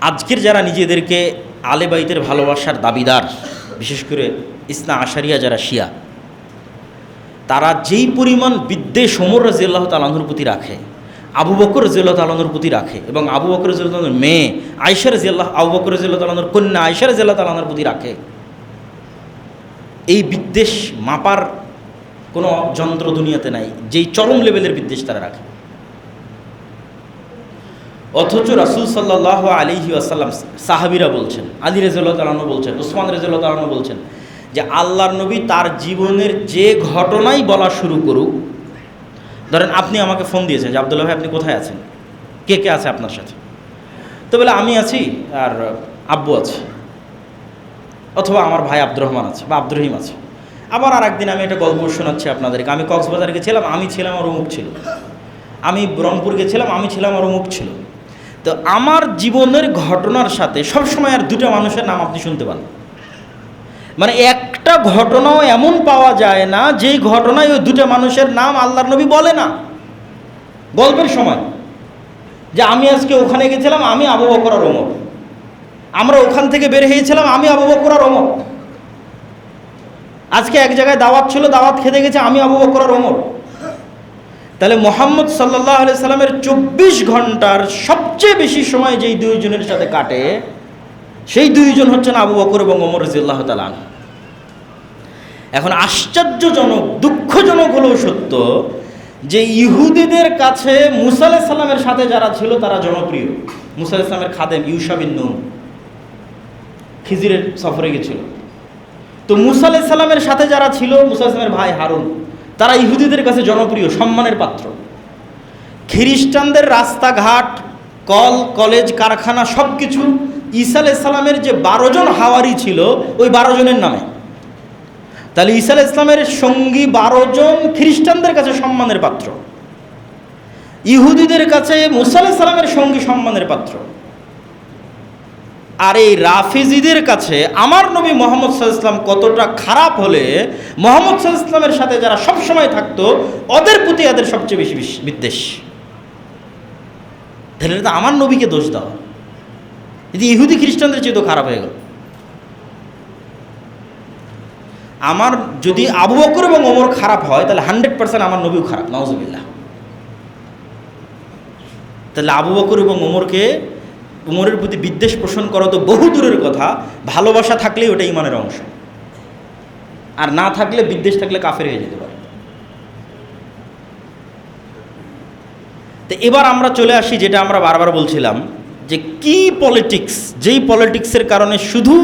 আজকের যারা নিজেদেরকে আলে বাইতের ভালোবাসার দাবিদার, বিশেষ করে ইসনা আশারিয়া যারা শিয়া, তারা যেই পরিমাণ বিদ্বেষ ওমর রাদিয়াল্লাহু তাআলা আনহুর প্রতি রাখে, আবু বকর রাদিয়াল্লাহু তাআলা আনহুর প্রতি রাখে, এবং আবু বকর রাদিয়াল্লাহু তাআলার মেয়ে আয়েশা রাদিয়াল্লাহু, আবু বকর রাদিয়াল্লাহু তাআলা আনহুর কন্যা আয়েশা রাদিয়াল্লাহু তাআলা আনহার প্রতি রাখে, এই বিদ্বেষ মাপার কোনো যন্ত্র দুনিয়াতে নাই, যেই চরম লেভেলের বিদ্বেষ তারা রাখে। অথচ রাসূল সাল্লাল্লাহু আলাইহি ওয়াসাল্লাম, সাহাবীরা বলছেন, আলী রাদিয়াল্লাহু তাআলা আনহু বলছেন, উসমান রাদিয়াল্লাহু তাআলা আনহু বলছেন যে আল্লাহর নবী তার জীবনের যে ঘটনাই বলা শুরু করুক, ধরেন আপনি আমাকে ফোন দিয়েছেন যে আব্দুল্লাহ ভাই আপনি কোথায় আছেন, কে কে আছে আপনার সাথে, তো বলে আমি আছি আর আব্বু আছে, অথবা আমার ভাই আব্দুর রহমান আছে বা আব্দুর রহিম আছে। আবার আর একদিন আমি একটা গল্প শোনাচ্ছি আপনাদেরকে, আমি কক্সবাজার গেছিলাম, আমি ছিলাম আর অমুক ছিল, আমি রংপুর গেছিলাম, আমি ছিলাম আর অমুক ছিল। তো আমার জীবনের ঘটনার সাথে সবসময় আর দুটো মানুষের নাম আপনি শুনতে পান, মানে একটা ঘটনাও এমন পাওয়া যায় না যেই ঘটনায় ওই দুটো মানুষের নাম আল্লাহর নবী বলে না গল্পের সময়, যে আমি আজকে ওখানে গেছিলাম, আমি আবু বকর আর ওমর, আমরা ওখান থেকে বের হয়েছিলাম, আমি আবু বকর আর ওমর, আজকে এক জায়গায় দাওয়াত ছিল, দাওয়াত খেতে গেছে, আমি আবু বকর আর ওমর। তাহলে মুহাম্মদ সাল্লাল্লাহু আলাইহি সাল্লামের 24 ঘন্টার সবচেয়ে বেশি সময় যেই দুইজনের সাথে কাটে, সেই দুইজন হচ্ছেন আবু বকর এবং ওমর রাদিয়াল্লাহু তাআলা আনহু। এখন আশ্চর্যজনক, দুঃখজনক হলেও সত্য যে ইহুদিদের কাছে মুসা আলাইহিস সালামের সাথে যারা ছিল তারা জনপ্রিয়। মুসা আলাইহিস সালামের খাদেম ইউশা বিন নুন খিজিরের সফরে গেছিল, তো মুসা আলাইহিস সালামের সাথে যারা ছিল, মুসা আলাইহিস সালামের ভাই হারুন, তারা ইহুদিদের কাছে জনপ্রিয়, সম্মানের পাত্র। খ্রিস্টানদের রাস্তাঘাট, কল কলেজ কারখানা সব কিছু ঈসা আলাইহিস সালামের যে 12 জন হাওয়ারি ছিল ওই 12 জনের নামে। তাহলে ঈসা আলাইহিস সালামের সঙ্গী 12 জন খ্রিস্টানদের কাছে সম্মানের পাত্র, ইহুদিদের কাছে মুসা আলাইহিস সালামের সঙ্গী সম্মানের পাত্র। আর এই রাফিজিদের কাছে আমার নবী মুহাম্মদ সাল্লাল্লাহু আলাইহি ওয়াসাল্লাম কতটা খারাপ হলে মুহাম্মদ সাল্লাল্লাহু আলাইহি ওয়াসাল্লামের সাথে যারা সবসময় থাকতো ওদের প্রতি এদের সবচেয়ে বেশি বিদ্বেষ। তাহলে তো আমার নবীকে দোষ দেওয়া, যদি ইহুদি খ্রিস্টানদের চেয়ে তো খারাপ হয়ে গেল। আমার যদি আবু বকর এবং ওমর খারাপ হয় তাহলে 100% আমার নবীও খারাপ, নাউজুবিল্লাহ। তাহলে আবু বকর এবং ওমরের প্রতি বিদ্বেষ পোষণ করা তো বহু দূরের কথা, ভালোবাসা থাকলেই ওটা ঈমানের অংশ, আর না থাকলে, বিদ্বেষ থাকলে কাফের হয়ে যেতে পারে। তো এবার আমরা চলে আসি যেটা আমরা বারবার বলছিলাম, যে কি পলিটিক্স, যেই পলিটিক্সের কারণে শুধু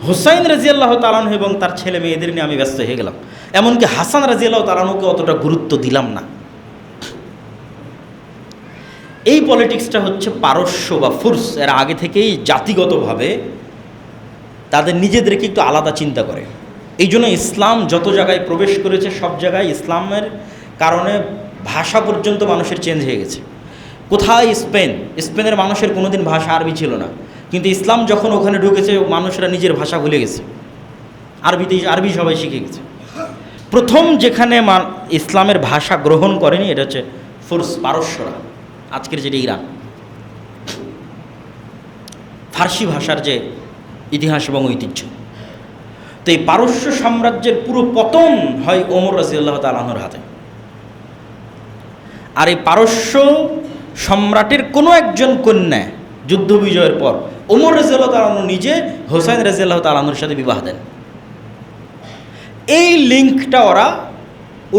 হুসাইন রাদিয়াল্লাহু তাআলা আনহু এবং তার ছেলে মেয়েদের নিয়ে আমি ব্যস্ত হয়ে গেলাম, এমনকি হাসান রাদিয়াল্লাহু তাআলা আনহুকে অতটা গুরুত্ব দিলাম না। এই পলিটিক্সটা হচ্ছে পারস্য বা ফুরস, এরা আগে থেকেই জাতিগতভাবে তাদের নিজেদেরকে একটু আলাদা চিন্তা করে। এই জন্য ইসলাম যত জায়গায় প্রবেশ করেছে সব জায়গায় ইসলামের কারণে ভাষা পর্যন্ত মানুষের চেঞ্জ হয়ে গেছে। কোথায় স্পেনের মানুষের কোনোদিন ভাষা আরবি ছিল না, কিন্তু ইসলাম যখন ওখানে ঢুকেছে মানুষরা নিজের ভাষা ভুলে গেছে, আরবি সবাই শিখে গেছে। প্রথম যেখানে ইসলামের ভাষা গ্রহণ করেনি এটা হচ্ছে ফুরস, পারস্যরা, আজকের যেটা ইরান। ফার্সি ভাষার যে ইতিহাস এবং ঐতিহ্য, তো এই পারস্য সাম্রাজ্যের পুরো পতন হয় ওমর রাদিয়াল্লাহু তাআলা আনহুর হাতে। আর এই পারস্য সম্রাটের কোনো একজন কন্যা যুদ্ধ বিজয়ের পর ওমর রাদিয়াল্লাহু তাআলা আনহু নিজে হুসাইন রাদিয়াল্লাহু তাআলা আনহুর সাথে বিবাহ দেন। এই লিঙ্কটা ওরা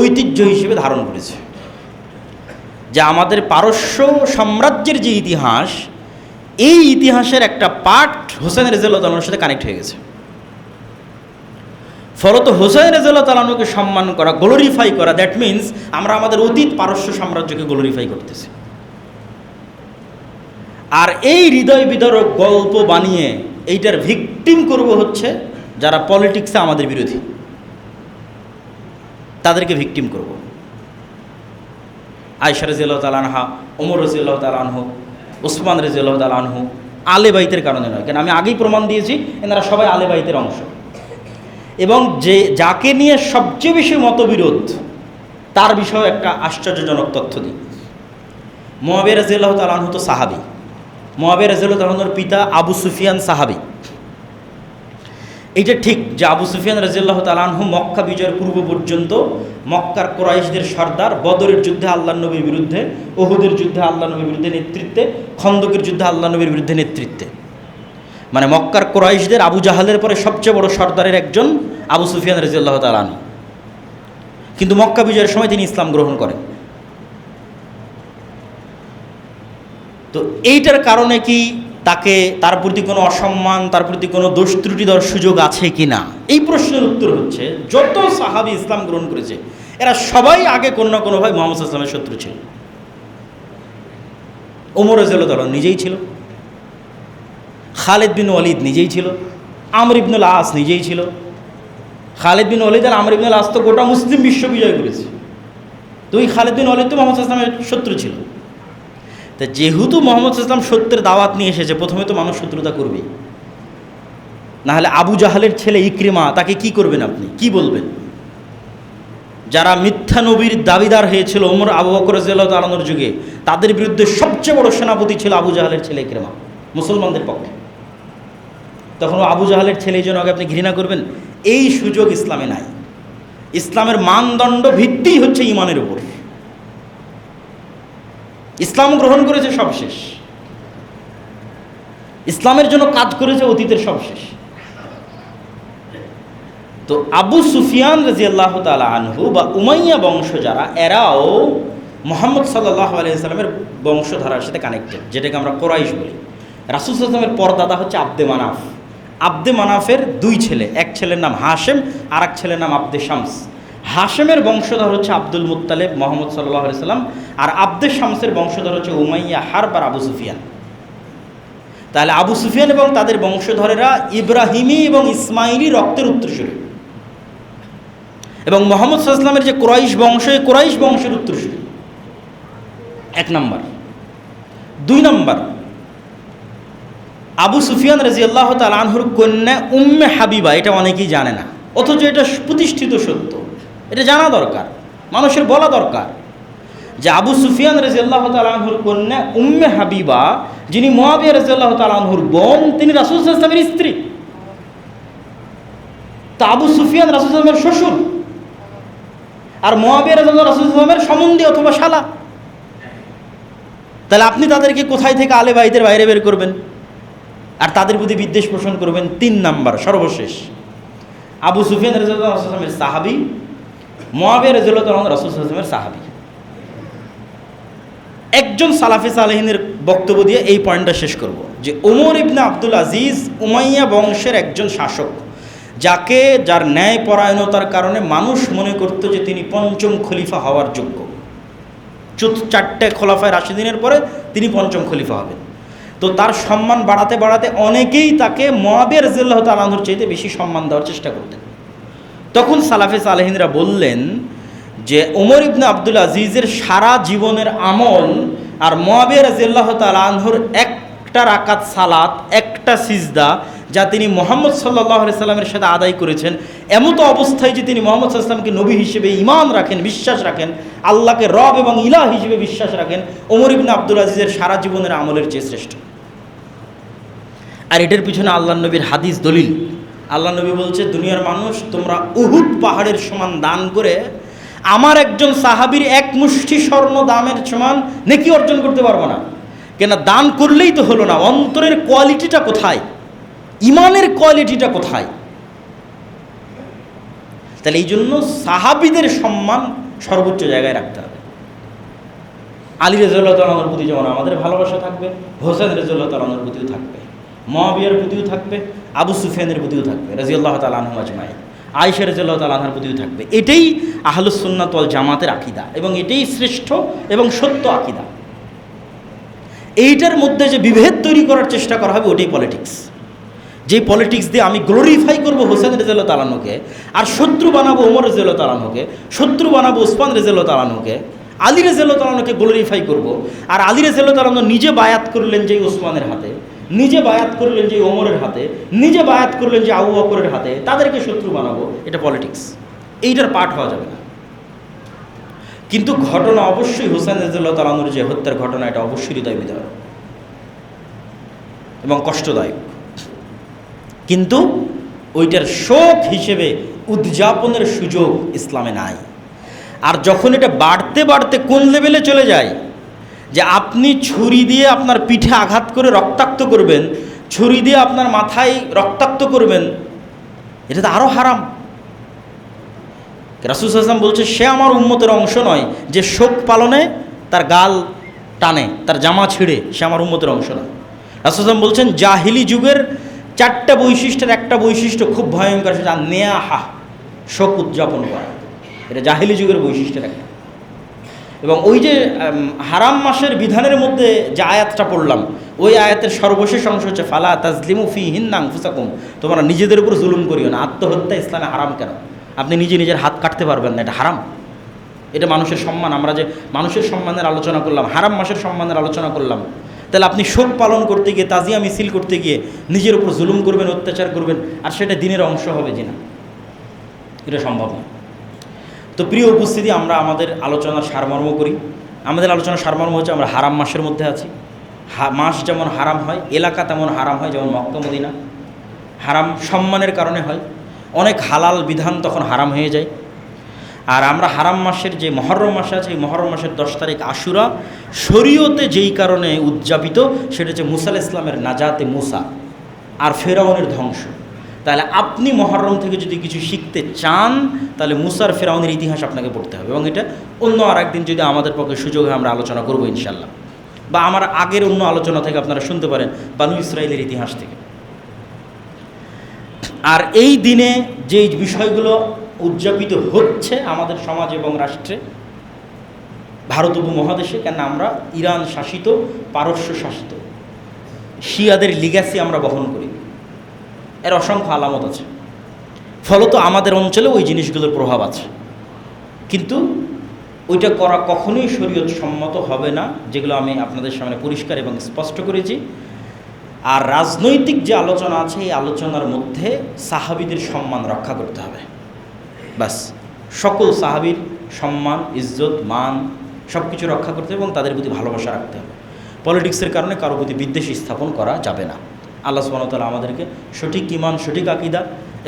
ঐতিহ্য হিসেবে ধারণ করেছে, যে আমাদের পারস্য সাম্রাজ্যের যে ইতিহাস, এই ইতিহাসের একটা পার্ট হুসাইন রাদিয়াল্লাহু তাআলার সাথে কানেক্ট হয়ে গেছে। ফলত হুসাইন রাদিয়াল্লাহু তাআলা আনহুকে সম্মান করা, গ্লোরিফাই করা, দ্যাট মিনস আমরা আমাদের অতীত পারস্য সাম্রাজ্যকে গ্লোরিফাই করতেছি। আর এই হৃদয় বিদারক গল্প বানিয়ে এইটার ভিকটিম করব হচ্ছে যারা পলিটিক্সে আমাদের বিরোধী, তাদেরকে ভিকটিম করব। আয়েশা রাদিয়াল্লাহু তাআলা আনহা, ওমর রাদিয়াল্লাহু তাআলা আনহু, উসমান রাদিয়াল্লাহু তাআলা আনহু আলে বাইতের কারণে নয়, কেন আমি আগেই প্রমাণ দিয়েছি এনারা সবাই আলে বাইতের অংশ। এবং যাকে নিয়ে সবচেয়ে বেশি মতবিরোধ তার বিষয়ে একটা আশ্চর্যজনক তথ্য দিই। মুআবিয়া রাদিয়াল্লাহু তাআলা আনহু তো সাহাবী, মুআবিয়া রাদিয়াল্লাহু তাআলার পিতা আবু সুফিয়ান সাহাবী। এইটা ঠিক যে আবু সুফিয়ান রাদিয়াল্লাহু তাআলা আনহু মক্কা বিজয়ের পূর্ব পর্যন্ত মক্কার কুরাইশদের সর্দার, বদরের যুদ্ধে আল্লাহর নবীর বিরুদ্ধে, উহুদের যুদ্ধে আল্লাহর নবীর বিরুদ্ধে নেতৃত্বে, খন্দকের যুদ্ধে আল্লাহর নবীর বিরুদ্ধে নেতৃত্বে, মানে মক্কার কুরাইশদের আবু জাহালের পরে সবচেয়ে বড় সর্দারের একজন আবু সুফিয়ান রাদিয়াল্লাহু তাআলা আনহু। কিন্তু মক্কা বিজয়ের সময় তিনি ইসলাম গ্রহণ করেন। তো এইটার কারণে কি তার প্রতি কোনো অসম্মান, তার প্রতি কোনো দোষ ত্রুটি দেওয়ার সুযোগ আছে কি না, এই প্রশ্নের উত্তর হচ্ছে যত সাহাবী ইসলাম গ্রহণ করেছে এরা সবাই আগে কোনো না কোনোভাবে মুহাম্মদ সাল্লাল্লাহু আলাইহি ওয়াসাল্লামের শত্রু ছিল। ওমর রাদিয়াল্লাহু তাআলা নিজেই ছিল, খালিদ বিন ওয়ালিদ নিজেই ছিল, আমর ইবনুল আস নিজেই ছিল। খালিদ বিন ওয়ালিদ আর আমর ইবনুল আস তো গোটা মুসলিম বিশ্ব বিজয় করেছে। তো ওই খালিদ বিন ওয়ালিদ তো মুহাম্মদ সাল্লাল্লাহু আলাইহি ওয়াসাল্লামের শত্রু ছিল। তা যেহেতু মুহাম্মদ সাল্লাল্লাহু আলাইহি ওয়াসাল্লাম সত্যের দাওয়াত নিয়ে এসেছে, প্রথমে তো মানুষ শত্রুতা করবেই। না হলে আবু জাহালের ছেলে ইকরিমা, তাকে কি করবেন আপনি, কি বলবেন? যারা মিথ্যা নবীর দাবিদার হয়েছিল ওমর, আবু বকর রাদিয়াল্লাহু তাআলা আনহুর যুগে, তাদের বিরুদ্ধে সবচেয়ে বড় সেনাপতি ছিল আবু জাহালের ছেলে ইকরিমা মুসলমানদের পক্ষে। তখন আবু জাহালের ছেলে এই জন্য আগে আপনি ঘৃণা করবেন, এই সুযোগ ইসলামে নাই। ইসলামের মানদণ্ড ভিত্তি হচ্ছে ঈমানের উপর। ইসলাম গ্রহণ করেছে সব শেষ, ইসলামের জন্য কাজ করেছে অতীতের সব শেষ। তো আবু সুফিয়ান রাদিয়াল্লাহু তাআলা আনহু বা উমাইয়া বংশ যারা, এরাও মুহাম্মদ সাল্লাল্লাহু আলাইহি ওয়াসাল্লামের বংশধারার সাথে কানেক্টেড, যেটাকে আমরা কুরাইশ বলি। রাসূল সাল্লাল্লাহু আলাইহি ওয়াসাল্লামের পরদাদা হচ্ছে আব্দে মানাফ। আব্দে মানাফের দুই ছেলে, এক ছেলের নাম হাশেম আর এক ছেলের নাম আব্দে শামস। হাশেমের বংশধর হচ্ছে আব্দুল মুত্তালিব, মুহাম্মদ সাল্লাল্লাহু আলাইহি ওয়াসাল্লাম, আর আব্দে শামসের বংশধর হচ্ছে উমাইয়া হারব আর আবু সুফিয়ান। তাহলে আবু সুফিয়ান এবং তাদের বংশধরেরা ইব্রাহিমী এবং ইসমাইলি রক্তের উত্তরসূরি, এবং মুহাম্মদ সাল্লাল্লাহু আলাইহি ওয়াসাল্লামের যে কুরাইশ বংশ, এই কুরাইশ বংশের উত্তরসূরি। এক নম্বর। দুই নম্বর, আবু সুফিয়ান রাদিয়াল্লাহু তাআলা আনহুর কন্যা উম্মে হাবিবা, এটা অনেকেই জানে না, অথচ এটা প্রতিষ্ঠিত সত্য, এটা জানা দরকার, মানুষের বলা দরকার যে আবু সুফিয়ান রাদিয়াল্লাহু তাআলা আনহুর কন্যা উম্মে হাবিবা, যিনি মুআবিয়া রাদিয়াল্লাহু তাআলা আনহুর বোন, তিনি রাসূল সাল্লাল্লাহু আলাইহি ওয়াসাল্লামের স্ত্রী। তা আবু সুফিয়ান রাসূল সাল্লাল্লাহু আলাইহি ওয়াসাল্লামের শ্বশুর, আর মুআবিয়া রাদিয়াল্লাহু রাসূল সাল্লাল্লাহু আলাইহি ওয়াসাল্লামের সম্বন্ধী অথবা শালা। তাহলে আপনি তাদেরকে কোথায় থেকে আলে বাইতের বাইরে বের করবেন আর তাদের প্রতি বিদ্বেষ পোষণ করবেন? তিন নাম্বার, সর্বশেষ, আবু সুফিয়ান রাদিয়াল্লাহু রাসূল সাল্লাল্লাহু আলাইহি ওয়াসাল্লামের সাহাবী, মুআবিয়া রাদিয়াল্লাহু তাআলা রাসূল সাল্লাল্লাহু আলাইহি ওয়াসাল্লামের সাহাবী। একজন সালাফি সালেহিনের বক্তব্য দিয়ে এই পয়েন্টটা শেষ করব যে ওমর ইবনে আব্দুল আজিজ উমাইয়া বংশের একজন শাসক, যার ন্যায় পরায়ণতার কারণে মানুষ মনে করত যে তিনি পঞ্চম খলিফা হওয়ার যোগ্য। চারটে খোলাফায়ে রাশিদিনের পরে তিনি পঞ্চম খলিফা হবেন। তো তার সম্মান বাড়াতে বাড়াতে অনেকেই তাকে মুআবিয়া রাদিয়াল্লাহু তাআলা আনহুর চাইতে বেশি সম্মান দেওয়ার চেষ্টা করতেন। তখন সালাফে সালেহিনরা বললেন যে ওমর ইবনে আব্দুল আজিজের সারা জীবনের আমল আর মুআবিয়া রাদিয়াল্লাহু তাআলা আনহুর একটা রাকাত সালাত, একটা সিজদা, যা তিনি মুহাম্মদ সাল্লাল্লাহু আলাইহি সাল্লামের সাথে আদায় করেছেন, এমত অবস্থায় যে তিনি মুহাম্মদ সাল্লাল্লাহু আলাইহি সাল্লামকে নবী হিসেবে ঈমান রাখেন, বিশ্বাস রাখেন, আল্লাহকে রব এবং ইলাহ হিসেবে বিশ্বাস রাখেন, ওমর ইবনে আব্দুল আজিজের সারা জীবনের আমলের চেয়ে শ্রেষ্ঠ। আর এটার পিছনে আল্লাহর নবীর হাদিস দলিল। আল্লাহ নবী বলছে, দুনিয়ার মানুষ, তোমরা উহুদ পাহাড়ের সমান দান করে আমার একজন সাহাবীর এক মুষ্টি স্বর্ণ দামের সমান নেকি অর্জন করতে পারবো না। কেন? দান করলেই তো হলো না, অন্তরের কোয়ালিটিটা কোথায়, ইমানের কোয়ালিটিটা কোথায়? তাহলে এই জন্য সাহাবীদের সম্মান সর্বোচ্চ জায়গায় রাখতে হবে। আলী রাদিয়াল্লাহু তাআলা আনহুর প্রতি যেমন আমাদের ভালোবাসা থাকবে, হোসেন রাদিয়াল্লাহু তাআলা আনহুর প্রতিও থাকবে, মুআবিয়ার প্রতিও থাকবে, আবু সুফিয়ানের প্রতিও থাকবে রাদিয়াল্লাহু তাআলা আনহুম আজমাইন, আয়েশা রাদিয়াল্লাহু তাআলা আনহার প্রতিও থাকবে। এটাই আহলুস সুন্নাত ওয়াল জামাতের আকীদা, এবং এটাই শ্রেষ্ঠ এবং সত্য আকীদা। এইটার মধ্যে যে বিভেদ তৈরি করার চেষ্টা করা হবে, ওটাই পলিটিক্স। যে পলিটিক্স দিয়ে আমি গ্লোরিফাই করবো হোসেন রাদিয়াল্লাহু তাআলা আনহুকে, আর শত্রু বানাবো ওমর রাদিয়াল্লাহু তাআলা আনহুকে, শত্রু বানাবো ওসমান রাদিয়াল্লাহু তাআলা আনহুকে, আলী রাদিয়াল্লাহু তাআলা আনহুকে গ্লোরিফাই করব। আর আলী রাদিয়াল্লাহু তাআলা আনহু নিজে বায়াত করলেন যে ওসমানের হাতে, নিজে বায়াত করলেন যে ওমরের হাতে, নিজে বায়াত করলেন যে আবু বকরের হাতে, তাদেরকে শত্রু বানাবো, এটা পলিটিক্স। এইটার পার্ট হওয়া যাবে না। কিন্তু ঘটনা অবশ্যই হোসেন রাদিয়াল্লাহু তাআলা আনহুর যে হত্যার ঘটনা, এটা অবশ্যই হৃদয় বিদারক। এবং কষ্টদায়ক, কিন্তু ওইটার শোক হিসেবে উদযাপনের সুযোগ ইসলামে নাই। আর যখন এটা বাড়তে বাড়তে কোন লেভেলে চলে যায় যে আপনি ছুরি দিয়ে আপনার পিঠে আঘাত করে রক্তাক্ত করবেন, ছুরি দিয়ে আপনার মাথায় রক্তাক্ত করবেন, এটা তো আরও হারাম। রাসূল সাল্লাল্লাহু আলাইহি ওয়াসাল্লাম বলছে সে আমার উম্মতের অংশ নয় যে শোক পালনে তার গাল টানে, তার জামা ছিঁড়ে, সে আমার উম্মতের অংশ নয়। রাসূল সাল্লাল্লাহু আলাইহি ওয়াসাল্লাম বলছেন জাহিলি যুগের 4টা বৈশিষ্ট্যের একটা বৈশিষ্ট্য খুব ভয়ঙ্কর, সেটা নেয়াহা, শোক উদযাপন করা। এটা জাহিলি যুগের বৈশিষ্ট্যের একটা। এবং ওই যে হারাম মাসের বিধানের মধ্যে যে আয়াতটা পড়লাম, ওই আয়াতের সর্বশেষ অংশ হচ্ছে ফালা তাজলিমু ফীহিন্না আনফুসাকুম, তোমরা নিজেদের উপর জুলুম করিও না। আত্মহত্যা ইসলামে হারাম কেন? আপনি নিজের হাত কাটতে পারবেন না, এটা হারাম। এটা মানুষের সম্মান। আমরা যে মানুষের সম্মানের আলোচনা করলাম, হারাম মাসের সম্মানের আলোচনা করলাম, তাহলে আপনি শোক পালন করতে গিয়ে, তাজিয়া মিছিল করতে গিয়ে নিজের উপর জুলুম করবেন, অত্যাচার করবেন, আর সেটা দিনের অংশ হবে যে না, এটা সম্ভব না। তো প্রিয় উপস্থিতি, আমরা আমাদের আলোচনার সারমর্ম করি। আমাদের আলোচনার সারমর্ম হচ্ছে আমরা হারাম মাসের মধ্যে আছি। মাস যেমন হারাম হয়, এলাকা তেমন হারাম হয়, যেমন মক্কা মদিনা। হারাম সম্মানের কারণে হয়, অনেক হালাল বিধান তখন হারাম হয়ে যায়। আর আমরা হারাম মাসের যে মহরম মাস আছে, এই মহরম মাসের 10 তারিখ আশুরা শরীয়তে যেই কারণে উদযাপিত, সেটা হচ্ছে মুসা আলাইহিস সালামের নাজাতে মুসা আর ফেরাউনের ধ্বংস। তাহলে আপনি মহরম থেকে যদি কিছু শিখতে চান, তাহলে মুসার ফেরাউনের ইতিহাস আপনাকে পড়তে হবে। এবং এটা অন্য আর একদিন যদি আমাদের পক্ষে সুযোগ হয় আমরা আলোচনা করবো ইনশাল্লাহ, বা আমার আগের অন্য আলোচনা থেকে আপনারা শুনতে পারেন বানু ইসরাইলের ইতিহাস থেকে। আর এই দিনে যেই বিষয়গুলো উদযাপিত হচ্ছে আমাদের সমাজ এবং রাষ্ট্রে, ভারত উপমহাদেশে, কেন আমরা ইরান শাসিত, পারস্য শাসিত, শিয়াদের লিগ্যাসি আমরা বহন করি, এর অসংখ্য আলামত আছে। ফলত আমাদের অঞ্চলে ওই জিনিসগুলোর প্রভাব আছে, কিন্তু ওইটা করা কখনোই শরীয়ত সম্মত হবে না, যেগুলো আমি আপনাদের সামনে পরিষ্কার এবং স্পষ্ট করেছি। আর রাজনৈতিক যে আলোচনা আছে, এই আলোচনার মধ্যে সাহাবীদের সম্মান রক্ষা করতে হবে, বাস। সকল সাহাবীর সম্মান, ইজ্জত, মান সব কিছু রক্ষা করতে হবে এবং তাদের প্রতি ভালোবাসা রাখতে হবে। পলিটিক্সের কারণে কারো প্রতি বিদ্বেষ স্থাপন করা যাবে না। আল্লাহ সুবহানাহু ওয়া তাআলা আমাদেরকে সঠিক ঈমান, সঠিক আকীদা,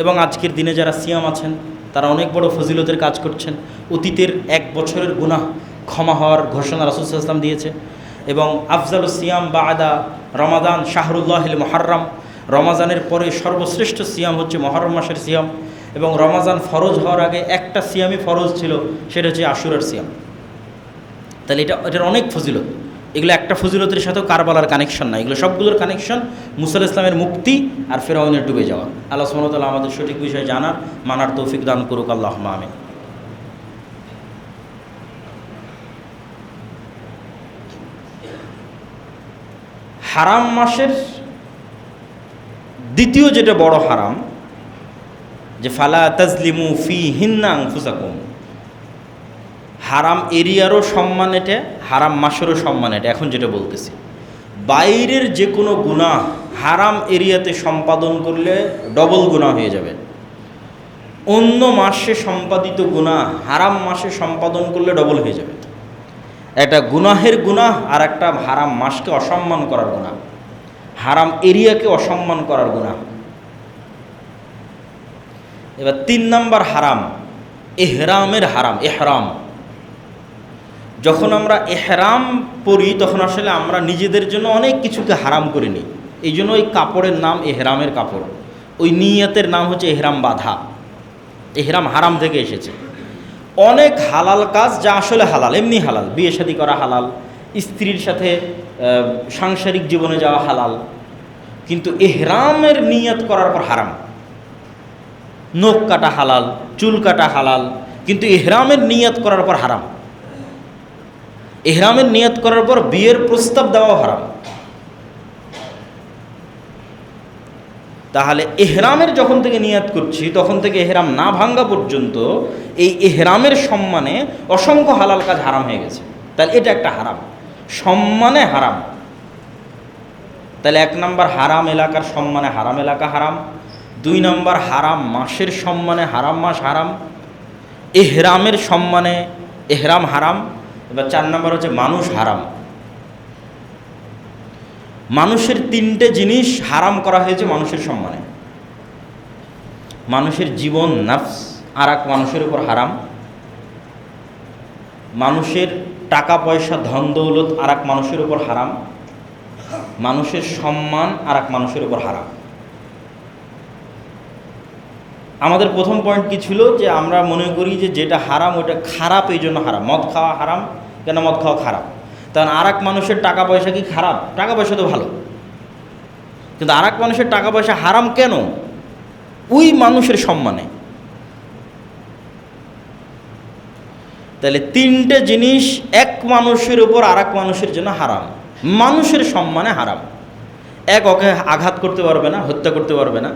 এবং আজকের দিনে যারা সিয়াম আছেন তারা অনেক বড় ফজিলতের কাজ করছেন। অতীতের 1 বছরের গুনাহ ক্ষমা হওয়ার ঘোষণা রাসূল সাল্লাল্লাহু আলাইহি ওয়াসাল্লাম দিয়েছে। এবং আফজালুস সিয়াম বা'দা রমাদান শাহরুল্লাহিল মুহাররম, রমাজানের পরে সর্বশ্রেষ্ঠ সিয়াম হচ্ছে মুহররম মাসের সিয়াম। এবং রমাজান ফরজ হওয়ার আগে একটা সিয়ামই ফরজ ছিল, সেটা হচ্ছে আশুরার সিয়াম। তাহলে এটার অনেক ফজিলত। এগুলো একটা ফজিলতের সাথেও কারবালার কানেকশন না, এগুলো সবগুলোর কানেকশন মুসা আলাইহিস সালামের মুক্তি আর ফেরাউনের ডুবে যাওয়া। আল্লাহ সুবহানাহু ওয়া তাআলা আমাদের সঠিক বিষয় জানার, মানার তৌফিক দান করুক। আল্লাহুম্মা আমিন। হারাম মাসের দ্বিতীয় যেটা বড় হারাম, যে ফালা তাজলিমু ফীহিন্না আনফুসাকুম, হারাম এরিয়ারও সম্মান এটা, হারাম মাসেরও সম্মান এটা। এখন যেটা বলতেছি, বাইরের যে কোনো গুনাহ হারাম এরিয়াতে সম্পাদন করলে ডবল গুনাহ হয়ে যাবে। অন্য মাসে সম্পাদিত গুনাহ হারাম মাসে সম্পাদন করলে ডবল হয়ে যাবে। একটা গুনাহের গুনাহ আর একটা হারাম মাসকে অসম্মান করার গুনাহ, হারাম এরিয়াকে অসম্মান করার গুনাহ। এবার 3 নাম্বার হারাম, ইহরামের হারাম। ইহরাম, যখন আমরা ইহরাম পরি তখন আসলে আমরা নিজেদের জন্য অনেক কিছুকে হারাম করে নিই। এই জন্য ওই কাপড়ের নাম ইহরামের কাপড়, ওই নিয়তের নাম হচ্ছে ইহরাম বাঁধা। ইহরাম হারাম থেকে এসেছে। অনেক হালাল কাজ যা আসলে হালাল, এমনি হালাল, বিয়ে শাদী করা হালাল, স্ত্রীর সাথে সাংসারিক জীবনে যাওয়া হালাল, কিন্তু ইহরামের নিয়ত করার পর হারাম। নখ কাটা হালাল, চুল কাটা হালাল, কিন্তু ইহরামের নিয়ত করার পর হারাম। ইহরামের নিয়ত করার পর বিয়ের প্রস্তাব দেওয়াও হারাম। তাহলে ইহরামের যখন থেকে নিয়ত করছি তখন থেকে ইহরাম না ভাঙ্গা পর্যন্ত এই ইহরামের সম্মানে অসংখ্য হালাল কাজ হারাম হয়ে গেছে। তাহলে এটা একটা হারাম, সম্মানে হারাম। তাহলে 1 নাম্বার হারাম এলাকার সম্মানে হারাম এলাকা হারাম, 2 নাম্বার হারাম মাসের সম্মানে হারাম মাস হারাম, ইহরামের সম্মানে ইহরাম হারাম। এবার 4 নাম্বার হচ্ছে মানুষ হারাম। মানুষের তিনটে জিনিস হারাম করা হয়েছে মানুষের সম্মানে। মানুষের জীবন নাফস আর এক মানুষের উপর হারাম, মানুষের টাকা পয়সা ধন দৌলত আর এক মানুষের উপর হারাম, মানুষের সম্মান আর এক মানুষের উপর হারাম। আমাদের প্রথম পয়েন্ট কি ছিল, যে আমরা মনে করি যে যেটা হারাম ওটা খারাপ, এই জন্য হারাম। মদ খাওয়া হারাম, কেন মদ খাওয়া খারাপ? কারণ আর এক মানুষের টাকা পয়সা কি খারাপ? টাকা পয়সা তো ভালো, কিন্তু আর এক মানুষের টাকা পয়সা হারাম কেন? ওই মানুষের সম্মানে। তাহলে তিনটে জিনিস এক মানুষের উপর আর এক মানুষের জন্য হারাম, মানুষের সম্মানে হারাম। এক, ওকে আঘাত করতে পারবে না, হত্যা করতে পারবে না।